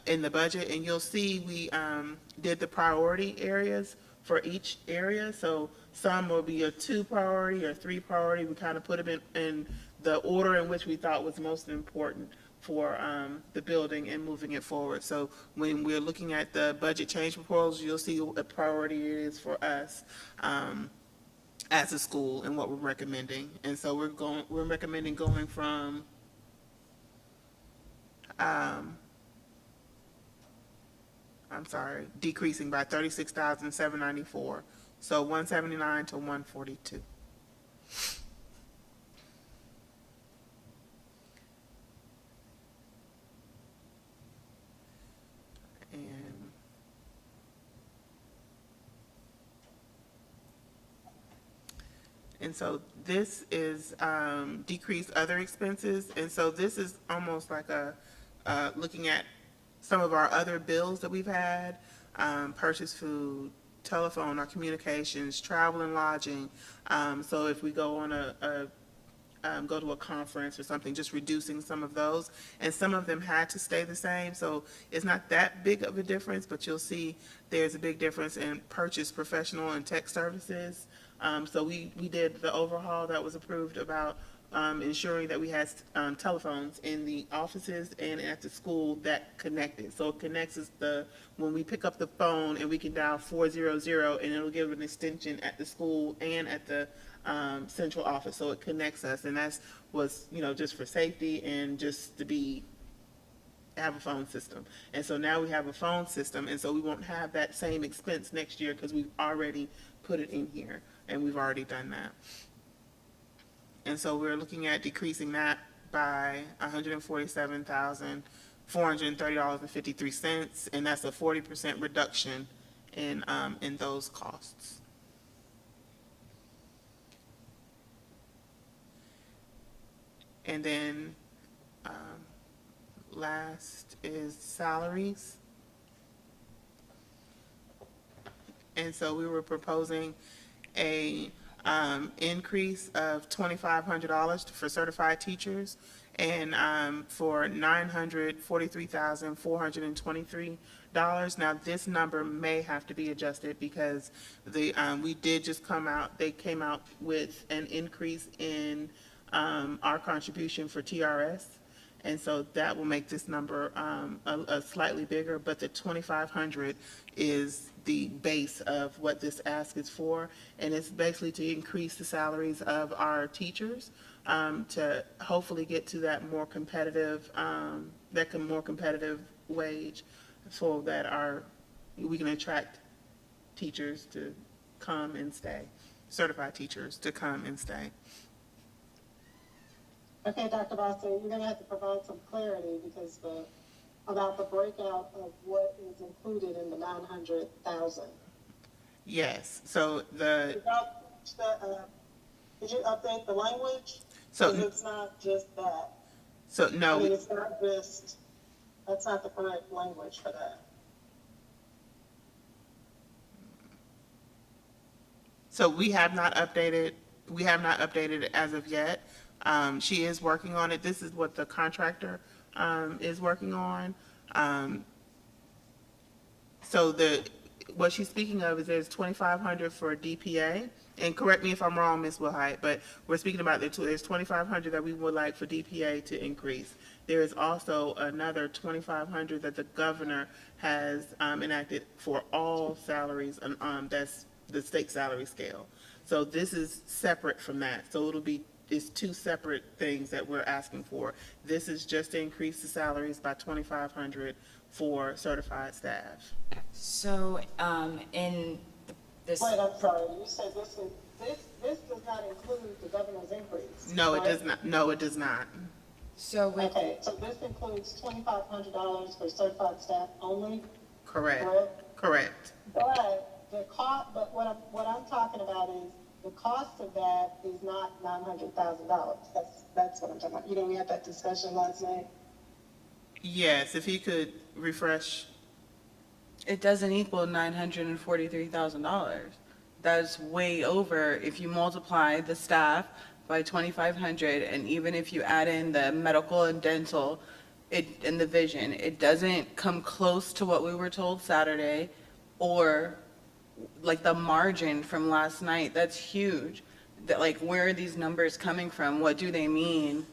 Speaker 4: in the budget. And you'll see we did the priority areas for each area. So some will be a 2 priority or 3 priority. We kind of put them in the order in which we thought was most important for the building and moving it forward. So when we're looking at the budget change proposals, you'll see what a priority it is for us as a school and what we're recommending. And so we're recommending going from decreasing by $36,794. So 179 to 142. And so this is decrease other expenses. And so this is almost like looking at some of our other bills that we've had, purchase food, telephone, our communications, travel and lodging. So if we go on go to a conference or something, just reducing some of those. And some of them had to stay the same, so it's not that big of a difference, but you'll see there's a big difference in purchase professional and tech services. So we did the overhaul that was approved about ensuring that we had telephones in the offices and at the school that connected. So it connects us when we pick up the phone and we can dial 400 and it'll give an extension at the school and at the central office. So it connects us, and was just for safety and just to have a phone system. And so now we have a phone system, and so we won't have that same expense next year because we've already put it in here and we've already done that. And so we're looking at decreasing that by $147,430.53, and that's a 40% reduction in those costs. And then last is salaries. And so we were proposing a increase of $2,500 for certified teachers, and for $943,423. Now this number may have to be adjusted because they came out with an increase in our contribution for TRS. And so that will make this number a slightly bigger, but the 2,500 is the base of what this ask is for. And it's basically to increase the salaries of our teachers to hopefully get to that more competitive, wage, so that we can attract teachers to come and stay, certified teachers to come and stay.
Speaker 6: Okay, Dr. Boston, you're going to have to provide some clarity because about the breakout of what is included in the 900,000.
Speaker 4: Yes. So
Speaker 6: Did you update the language?
Speaker 4: So
Speaker 6: because it's not just that.
Speaker 4: So no.
Speaker 6: It's not just. That's not the correct language for that.
Speaker 4: So we have not updated. We have not updated it as of yet. She is working on it. This is what the contractor is working on. So what she's speaking of is there's $2,500 for DPA, and correct me if I'm wrong, Ms. Wilhite, but we're speaking about there's 2,500 that we would like for DPA to increase. There is also another 2,500 that the governor has enacted for all salaries, and that's the state salary scale. So this is separate from that. So it's two separate things that we're asking for. This is just to increase the salaries by 2,500 for certified staff.
Speaker 3: So, in this,
Speaker 6: Wait, I'm sorry, you said this does not include the governor's increase?
Speaker 4: No, it
Speaker 6: right?
Speaker 4: does not. No, it does not.
Speaker 3: so with,
Speaker 6: Okay, so this includes $2,500 for certified staff only,
Speaker 4: Correct.
Speaker 6: correct?
Speaker 4: Correct.
Speaker 6: But the cost, but what I'm talking about is the cost of that is not $900,000. That's what I'm talking about. You know, we had that discussion last night.
Speaker 4: Yes, if he could refresh.
Speaker 7: It doesn't equal $943,000. That's way over if you multiply the staff by 2,500, and even if you add in the medical and dental, and the vision, it doesn't come close to what we were told Saturday, or like the margin from last night. That's huge. That, like, where are these numbers coming from? What do they mean?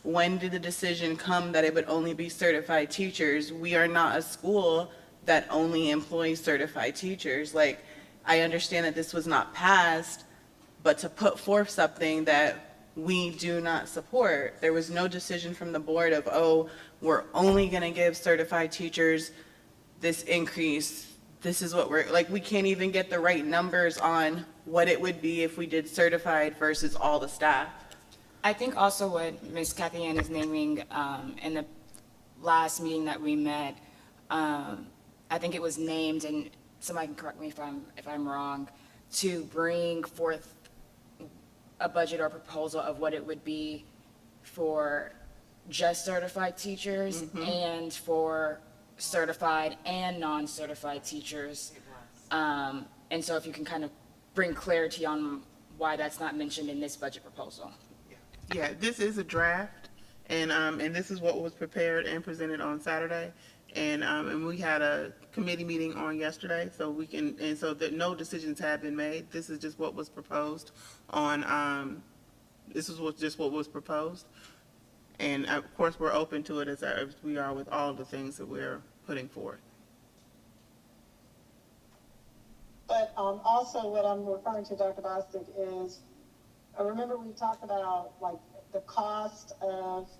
Speaker 7: When did the decision come that it would only be certified teachers? We are not a school that only employs certified teachers. Like, I understand that this was not passed, but to put forth something that we do not support, there was no decision from the board of, oh, we're only going to give certified teachers this increase. This is what we can't even get the right numbers on what it would be if we did certified versus all the staff.
Speaker 3: I think also what Ms. Kathy Ann is naming, in the last meeting that we met, I think it was named, and somebody can correct me if I'm wrong, to bring forth a budget or proposal of what it would be for just certified teachers and for certified and non-certified teachers. And so if you can kind of bring clarity on why that's not mentioned in this budget proposal.
Speaker 4: Yeah, this is a draft, and this is what was prepared and presented on Saturday. And we had a committee meeting on yesterday, so so that no decisions have been made. This is just what was proposed on, just what was proposed. And of course, we're open to it as we are with all the things that we're putting forth.
Speaker 6: But also what I'm referring to, Dr. Bostic, is, I remember we talked about like the cost of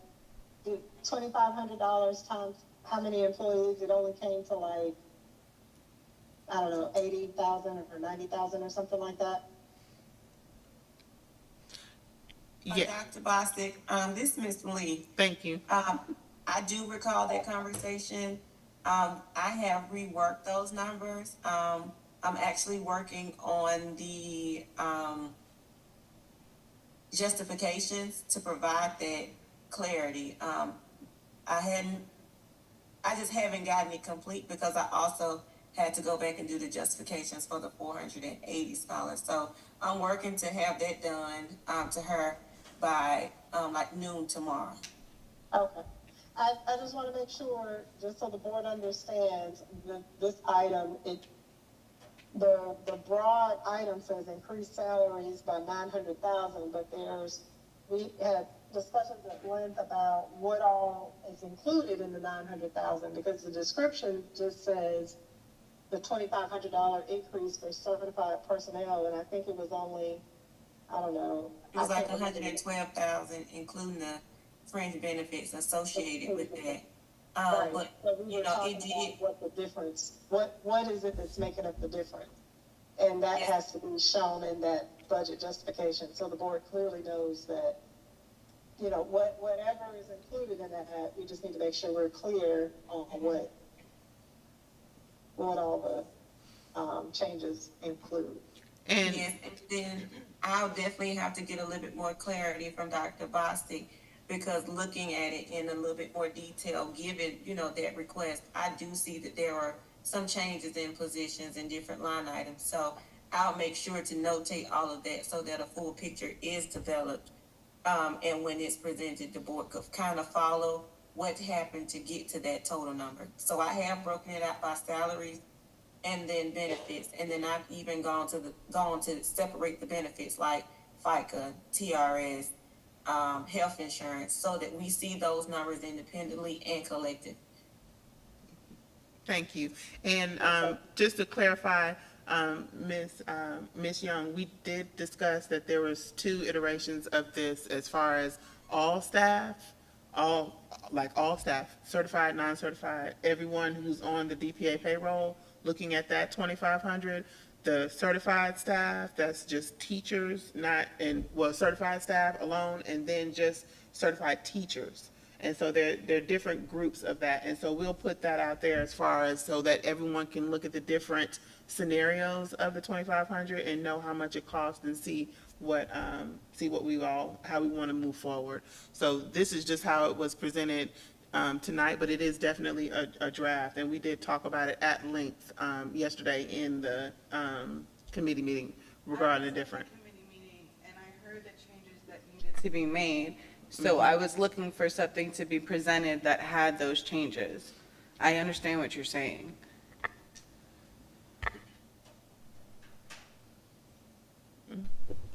Speaker 6: the $2,500 times how many employees. It only came to like, I don't know, 80,000 or 90,000 or something like that.
Speaker 4: Yeah,
Speaker 8: Dr. Bostic, this is Ms. Lee.
Speaker 4: thank you.
Speaker 8: I do recall that conversation. I have reworked those numbers. I'm actually working on the justifications to provide that clarity. I just haven't gotten it complete because I also had to go back and do the justifications for the 480 scholars. So I'm working to have that done to her by like noon tomorrow.
Speaker 6: Okay. I just want to make sure, just so the board understands, that this item, the broad item says increase salaries by 900,000, but we had discussions at length about what all is included in the 900,000, because the description just says the $2,500 increase for certified personnel, and I think it was only, I don't know.
Speaker 8: It was like 112,000, including the fringe benefits associated with that.
Speaker 6: Right.
Speaker 8: But
Speaker 6: So we
Speaker 8: you
Speaker 6: were
Speaker 8: know,
Speaker 6: talking
Speaker 8: it
Speaker 6: about
Speaker 8: did.
Speaker 6: what the difference, what is it that's making up the difference? And that
Speaker 8: Yeah.
Speaker 6: has to be shown in that budget justification, so the board clearly knows that, you know, whatever is included in that, we just need to make sure we're clear on what all the changes include.
Speaker 4: And
Speaker 8: Yes, and then I'll definitely have to get a little bit more clarity from Dr. Bostic, because looking at it in a little bit more detail, given, you know, that request, I do see that there are some changes in positions and different line items. So I'll make sure to notate all of that so that a full picture is developed. And when it's presented, the board could kind of follow what happened to get to that total number. So I have broken it out by salaries and then benefits. And then I've even gone to separate the benefits like FICA, TRS, health insurance, so that we see those numbers independently and collective.
Speaker 4: Thank you. And just to clarify, Ms. Young, we did discuss that there was 2 iterations of this as far as all staff, all staff, certified, non-certified, everyone who's on the DPA payroll, looking at that 2,500. The certified staff, that's just teachers, certified staff alone, and then just certified teachers. And so there are different groups of that. And so we'll put that out there as far as so that everyone can look at the different scenarios of the 2,500 and know how much it costs and see what how we want to move forward. So this is just how it was presented tonight, but it is definitely a draft. And we did talk about it at length yesterday in the committee meeting regarding the different.
Speaker 7: Committee meeting, and I heard the changes that needed to be made. So I was looking for something to be presented that had those changes. I understand what you're saying.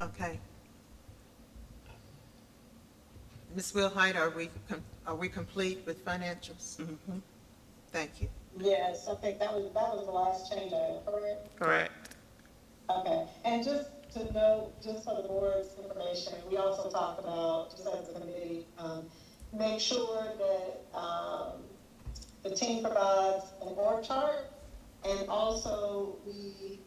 Speaker 1: Okay. Ms. Wilhite, are we complete with financials? Thank you.
Speaker 6: Yes, I think that was the last change item, correct?
Speaker 4: Correct.
Speaker 6: Okay, and just to note, just for the board's information, we also talked about, just as a committee, make sure that, the team provides an org chart, and also we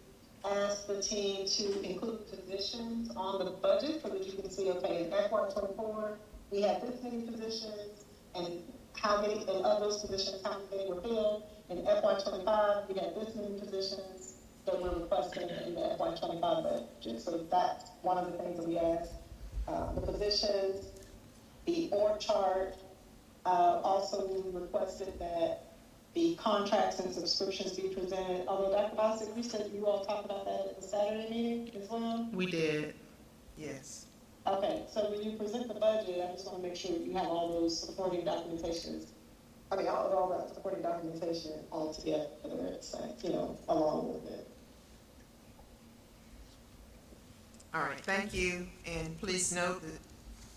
Speaker 6: ask the team to include positions on the budget so that you can see, okay, in FY '24, we had this many positions, and how many, and of those positions, how many were filled. In FY '25, we had this many positions that we're requesting in the FY '25 budget. So that's one of the things that we ask, the positions, the org chart. Also, we requested that the contracts and subscriptions be presented, although Dr. Bostic, you said you all talked about that at the Saturday meeting as well?
Speaker 4: We did.
Speaker 1: Yes.
Speaker 6: Okay, so when you present the budget, I just want to make sure you have all those supporting documentations. I mean, all that supporting documentation all together, along with it.
Speaker 1: All right, thank you. And please note that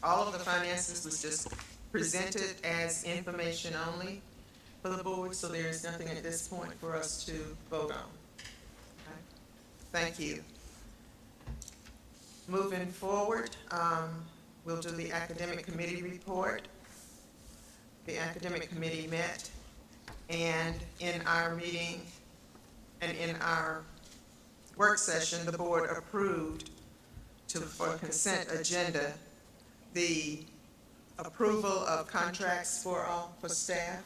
Speaker 1: all of the finances was just presented as information only for the board, so there is nothing at this point for us to vote on. Okay? Thank you. Moving forward, we'll do the academic committee report. The academic committee met, and in our meeting and in our work session, the board approved for consent agenda the approval of contracts for staff,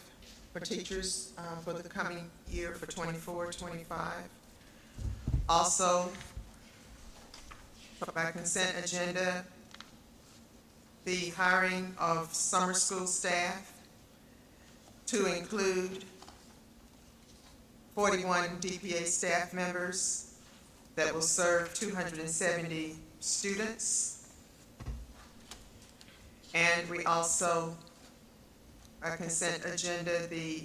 Speaker 1: for teachers for the coming year for 24-25. Also, by consent agenda, the hiring of summer school staff to include 41 DPA staff members that will serve 270 students. And we also, by consent agenda, the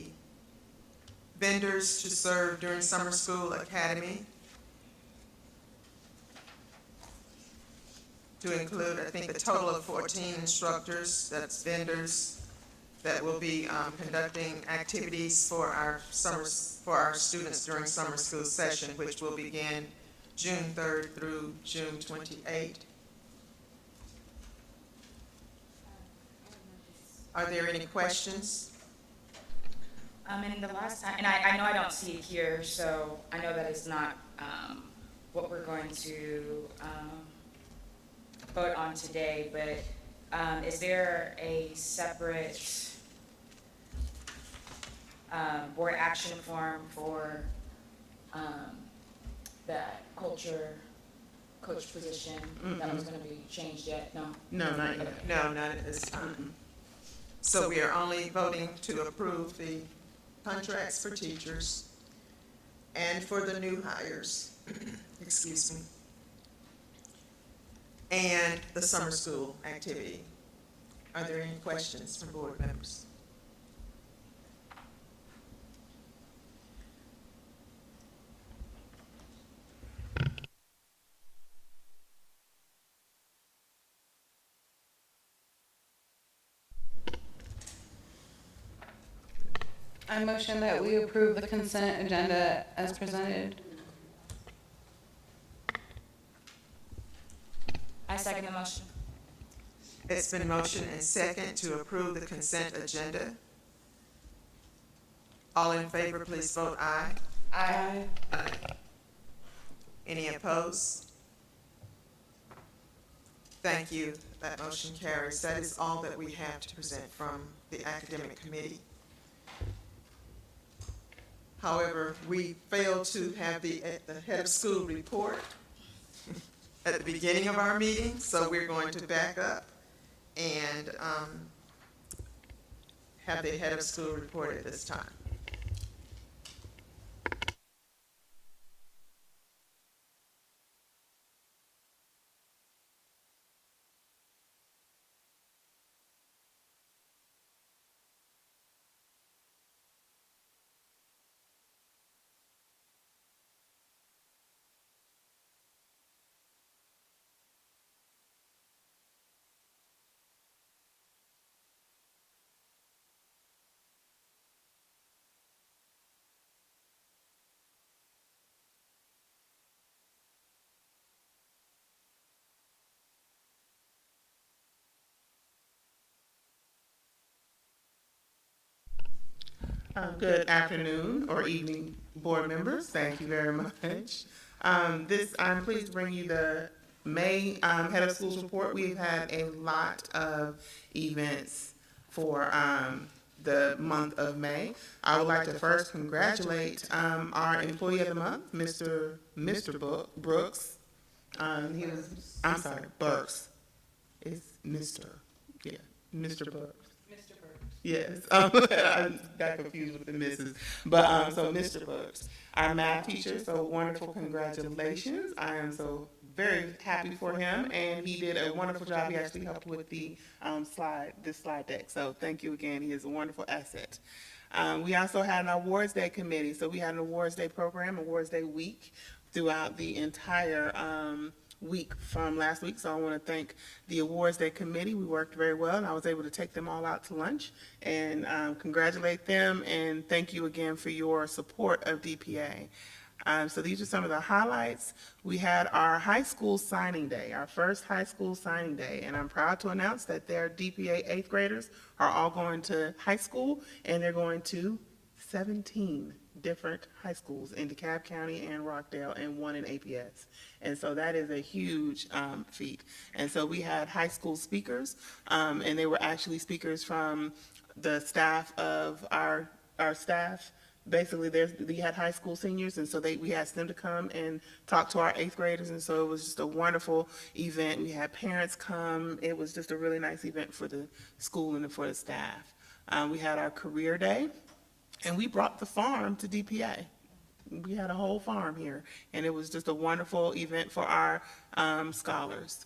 Speaker 1: vendors to serve during summer school academy to include, I think, a total of 14 instructors, that's vendors, that will be conducting activities for our students during summer school session, which will begin June 3rd through June 28th. Are there any questions?
Speaker 3: And the last time, and I know I don't see it here, so I know that it's not what we're going to vote on today, but is there a separate board action form for that coach position that was going to be changed yet? No?
Speaker 4: No, not yet.
Speaker 1: No, not at this time. So we are only voting to approve the contracts for teachers and for the new hires, excuse me, and the summer school activity. Are there any questions from board members?
Speaker 7: I motion that we approve the consent agenda as presented.
Speaker 3: I second the motion.
Speaker 1: It's been motioned and second to approve the consent agenda. All in favor, please vote aye.
Speaker 7: Aye.
Speaker 1: Any opposed? Thank you. That motion carries. That is all that we have to present from the academic committee. However, we failed to have the head of school report at the beginning of our meeting, so we're going to back up and have the head of school report at this time.
Speaker 4: Good afternoon or evening, board members. Thank you very much. I'm pleased to bring you the May Head of Schools report. We've had a lot of events for the month of May. I would like to first congratulate our Employee of the Month, Mr. Brooks. I'm sorry, Burks. It's Mr. Yeah, Mr. Burks. Yes, I got confused with the misses. But, so Mr. Brooks, our math teacher, so wonderful, congratulations. I am so very happy for him, and he did a wonderful job. He actually helped with the this slide deck. So thank you again. He is a wonderful asset. We also had an Awards Day committee. So we had an Awards Day program, Awards Day week, throughout the entire week from last week. So I want to thank the Awards Day committee. We worked very well, and I was able to take them all out to lunch and congratulate them, and thank you again for your support of DPA. So these are some of the highlights. We had our high school signing day, our first high school signing day, and I'm proud to announce that their DPA 8th graders are all going to high school, and they're going to 17 different high schools in DeKalb County and Rockdale, and one in APS. And so that is a huge feat. And so we had high school speakers, and they were actually speakers from the staff of our staff. Basically, we had high school seniors, and so we asked them to come and talk to our 8th graders, and so it was just a wonderful event. We had parents come. It was just a really nice event for the school and for the staff. We had our career day, and we brought the farm to DPA. We had a whole farm here, and it was just a wonderful event for our scholars.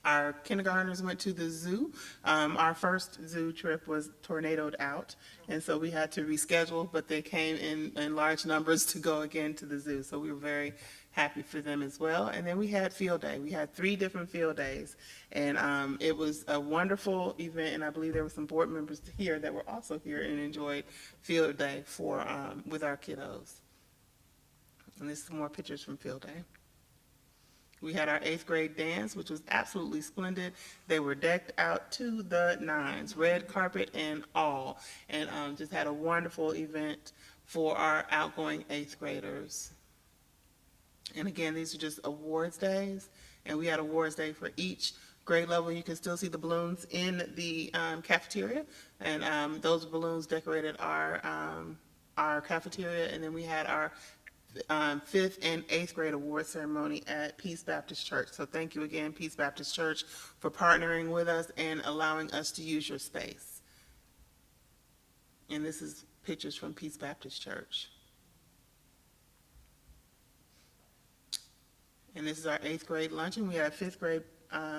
Speaker 4: Our kindergartners went to the zoo. Our first zoo trip was tornadoed out, and so we had to reschedule, but they came in large numbers to go again to the zoo. So we were very happy for them as well. And then we had field day. We had 3 different field days, and it was a wonderful event, and I believe there were some board members here that were also here and enjoyed field day with our kiddos. And this is more pictures from field day. We had our 8th grade dance, which was absolutely splendid. They were decked out to the nines, red carpet and all, and just had a wonderful event for our outgoing 8th graders. And again, these are just awards days, and we had awards day for each grade level. You can still see the balloons in the cafeteria, and those balloons decorated our cafeteria. And then we had our 5th and 8th grade award ceremony at Peace Baptist Church. So thank you again, Peace Baptist Church, for partnering with us and allowing us to use your space. And this is pictures from Peace Baptist Church. And this is our 8th grade luncheon. We had a 5th grade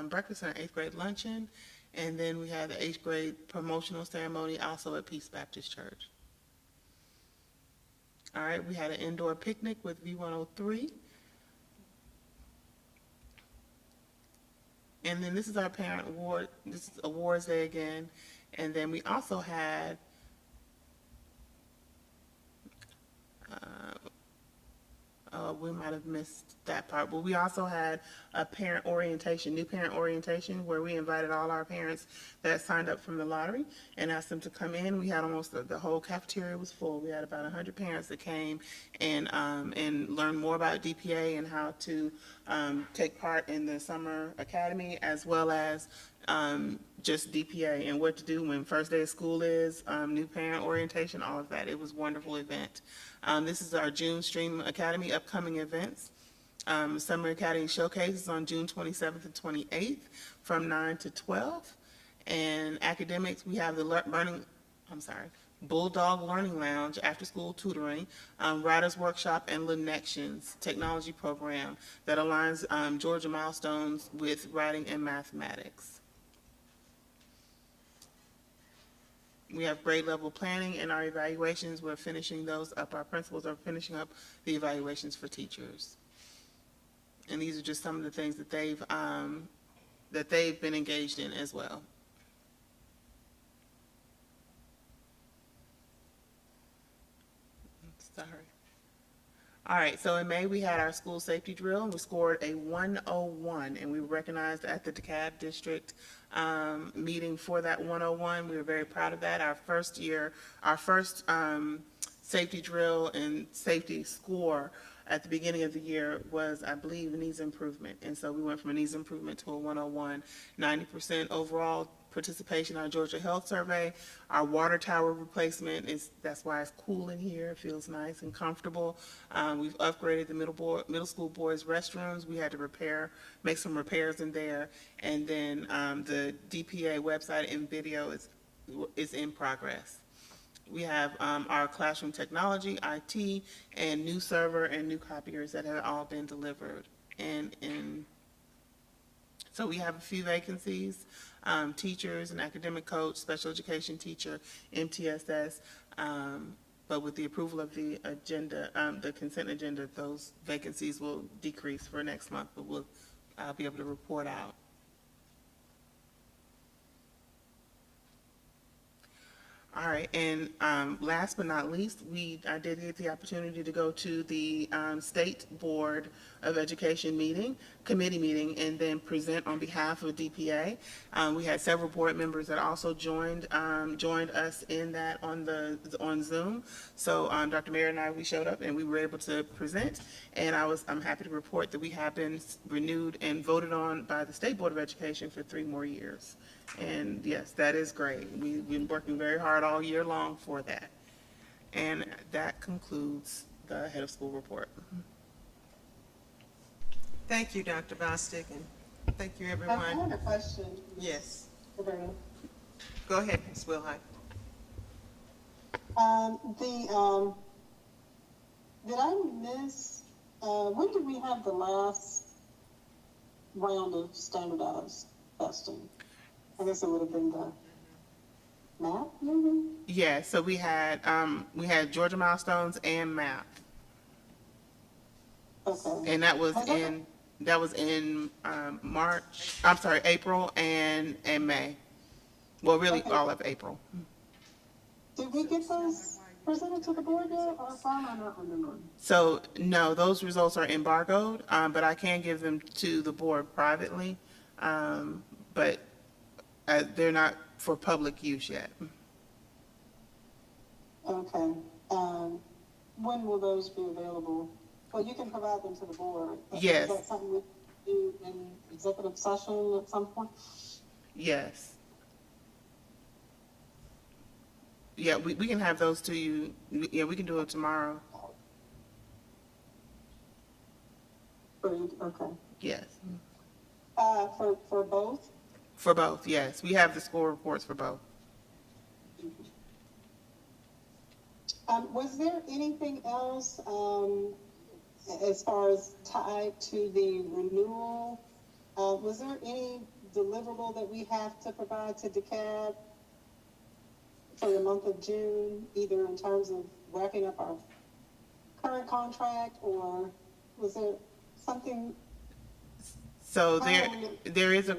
Speaker 4: breakfast and an 8th grade luncheon. And then we had the 8th grade promotional ceremony also at Peace Baptist Church. All right, we had an indoor picnic with V103. And then this is our parent award. This is awards day again. And then we also had so we might have missed that part. But we also had a parent orientation, new parent orientation, where we invited all our parents that signed up from the lottery and asked them to come in. We had almost the whole cafeteria was full. We had about 100 parents that came and learned more about DPA and how to take part in the summer academy, as well as just DPA and what to do when first day of school is, new parent orientation, all of that. It was a wonderful event. This is our June Stream Academy upcoming events. Summer Academy Showcase is on June 27th and 28th from 9 to 12. And academics, we have the Bulldog Learning Lounge, after-school tutoring, Writers Workshop, and Connections technology program that aligns Georgia milestones with writing and mathematics. We have grade level planning and our evaluations. We're finishing those up. Our principals are finishing up the evaluations for teachers. And these are just some of the things that they've been engaged in as well. Sorry. All right, so in May, we had our school safety drill, and we scored a 101, and we were recognized at the DeKalb District meeting for that 101. We were very proud of that. Our first safety drill and safety score at the beginning of the year was, I believe, needs improvement. And so we went from a needs improvement to a 101, 90% overall participation in our Georgia Health Survey. Our water tower replacement that's why it's cool in here. It feels nice and comfortable. We've upgraded the middle school boys' restrooms. We had to make some repairs in there. And then the DPA website and video is in progress. We have our classroom technology, IT, and new server and new copiers that have all been delivered. So we have a few vacancies, teachers, an academic coach, special education teacher, MTSS, but with the approval of the agenda, the consent agenda, those vacancies will decrease for next month, but I'll be able to report out. All right, and last but not least, I did get the opportunity to go to the State Board of Education committee meeting, and then present on behalf of DPA. We had several board members that also joined us in that on Zoom. So Dr. Mayer and we showed up, and we were able to present. And I'm happy to report that we have been renewed and voted on by the State Board of Education for 3 more years. And yes, that is great. We've been working very hard all year long for that. And that concludes the head of school report.
Speaker 1: Thank you, Dr. Bostic, and thank you,
Speaker 6: I
Speaker 1: everyone.
Speaker 6: had a question.
Speaker 1: Yes,
Speaker 6: Sabrina.
Speaker 1: go ahead, Ms. Wilhite.
Speaker 6: Did I miss, when did we have the last round of standardized testing? I guess it would have been the math, maybe?
Speaker 4: Yeah, so we had Georgia milestones and math,
Speaker 6: Okay.
Speaker 4: and that was in March. I'm sorry, April and May. Well, really
Speaker 6: Okay.
Speaker 4: all of April.
Speaker 6: Did we get those presented to the board yet, or am I not remembering?
Speaker 4: So no, those results are embargoed, but I can give them to the board privately, but they're not for public use yet.
Speaker 6: Okay. When will those be available? Well, you can provide them to the board.
Speaker 4: Yes.
Speaker 6: Is that something we do in executive session at some point?
Speaker 4: Yes. Yeah, we can have those to you. Yeah, we can do it tomorrow.
Speaker 6: Okay.
Speaker 4: Yes.
Speaker 6: For both?
Speaker 4: For both, yes. We have the score reports for both.
Speaker 6: Was there anything else, as far as tied to the renewal? Was there any deliverable that we have to provide to DeKalb for the month of June, either in terms of wrapping up our current contract, or was there something?
Speaker 4: So there is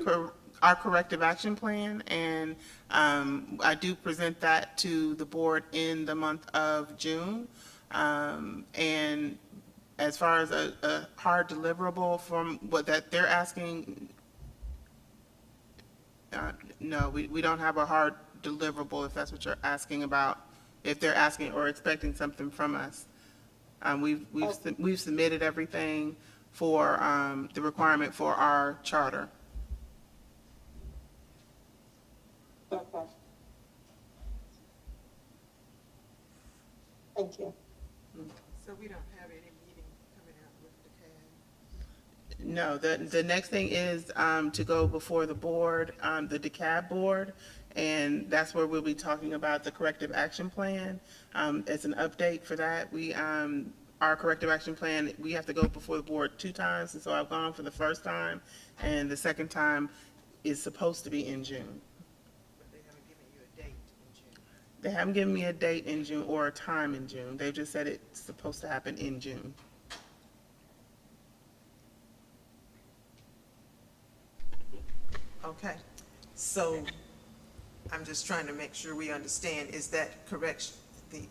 Speaker 4: our corrective action plan, and I do present that to the board in the month of June. And as far as a hard deliverable from what that they're asking, no, we don't have a hard deliverable if that's what you're asking about, if they're asking or expecting something from us. We've submitted everything for the requirement for our charter.
Speaker 6: Okay. Thank you.
Speaker 1: So we don't have any meeting coming out with the CAD?
Speaker 4: No, the next thing is to go before the board, the DeKalb board, and that's where we'll be talking about the corrective action plan. As an update for that, our corrective action plan, we have to go before the board 2 times, and so I've gone for the first time, and the second time is supposed to be in June.
Speaker 1: But they haven't given you a date in June.
Speaker 4: They haven't given me a date in June or a time in June. They've just said it's supposed to happen in June.
Speaker 1: Okay, so I'm just trying to make sure we understand, is that correct?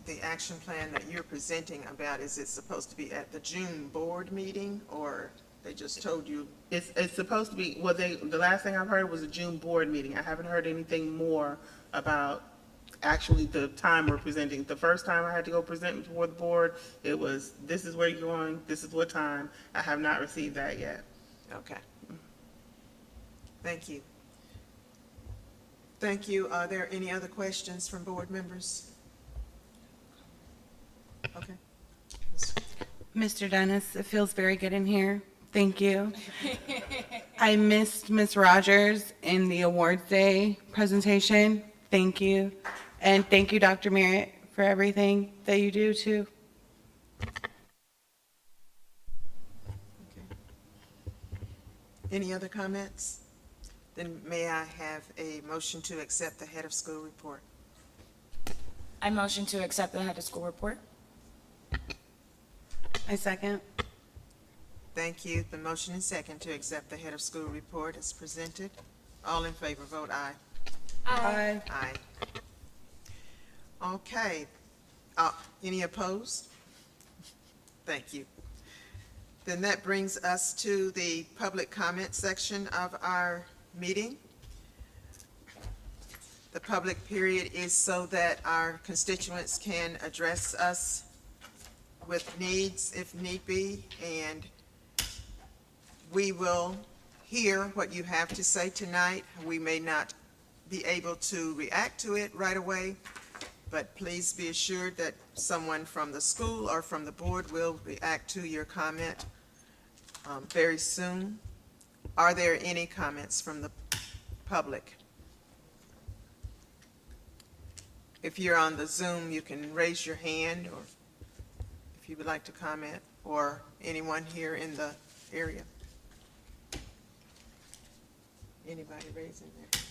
Speaker 1: The action plan that you're presenting about, is it supposed to be at the June board meeting, or they just told you?
Speaker 4: It's supposed to be, well, the last thing I've heard was a June board meeting. I haven't heard anything more about actually the time we're presenting. The first time I had to go present before the board, it was, this is where you're going, this is what time. I have not received that yet.
Speaker 1: Okay. Thank you. Thank you. Are there any other questions from board members? Okay.
Speaker 7: Mr. Dennis, it feels very good in here. Thank you. I missed Ms. Rogers in the awards day presentation. Thank you. And thank you, Dr. Merritt, for everything that you do too.
Speaker 1: Okay. Any other comments? Then may I have a motion to accept the head of school report?
Speaker 3: I motion to accept the head of school report.
Speaker 7: I second.
Speaker 1: Thank you. The motion and second to accept the head of school report is presented. All in favor, vote aye.
Speaker 7: Aye.
Speaker 1: Aye. Okay. Any opposed? Thank you. Then that brings us to the public comment section of our meeting. The public period is so that our constituents can address us with needs if need be, and we will hear what you have to say tonight. We may not be able to react to it right away, but please be assured that someone from the school or from the board will react to your comment very soon. Are there any comments from the public? If you're on the Zoom, you can raise your hand, or if you would like to comment, or anyone here in the area. Anybody raising their hand?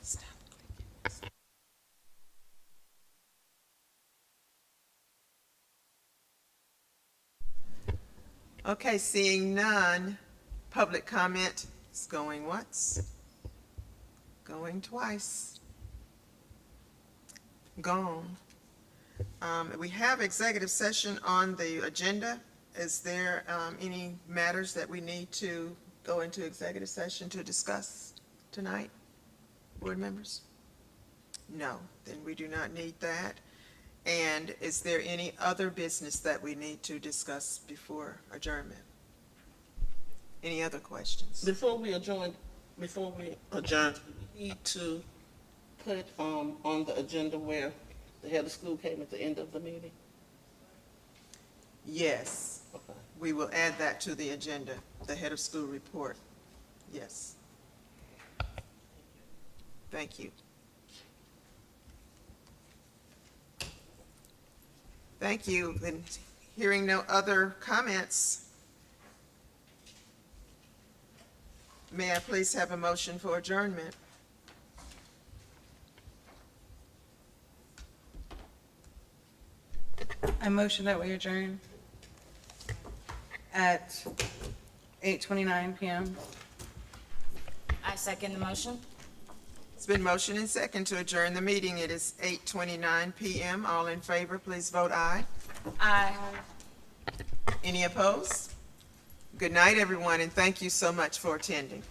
Speaker 1: Stop. Okay, seeing none, public comment is going once, going twice, gone. We have executive session on the agenda. Is there any matters that we need to go into executive session to discuss tonight, board members? No, then we do not need that. And is there any other business that we need to discuss before adjournment? Any other questions?
Speaker 4: Before we adjourn, we need to put on the agenda where the head of school came at the end of the meeting.
Speaker 1: Yes,
Speaker 4: Okay.
Speaker 1: we will add that to the agenda, the head of school report. Yes. Thank you. Thank you. Then, hearing no other comments, may I please have a motion for adjournment?
Speaker 7: I motion that we adjourn at 8:29 PM.
Speaker 3: I second the motion.
Speaker 1: It's been motion and second to adjourn the meeting. It is 8:29 PM. All in favor, please vote aye.
Speaker 3: Aye.
Speaker 1: Any opposed? Good night, everyone, and thank you so much for attending.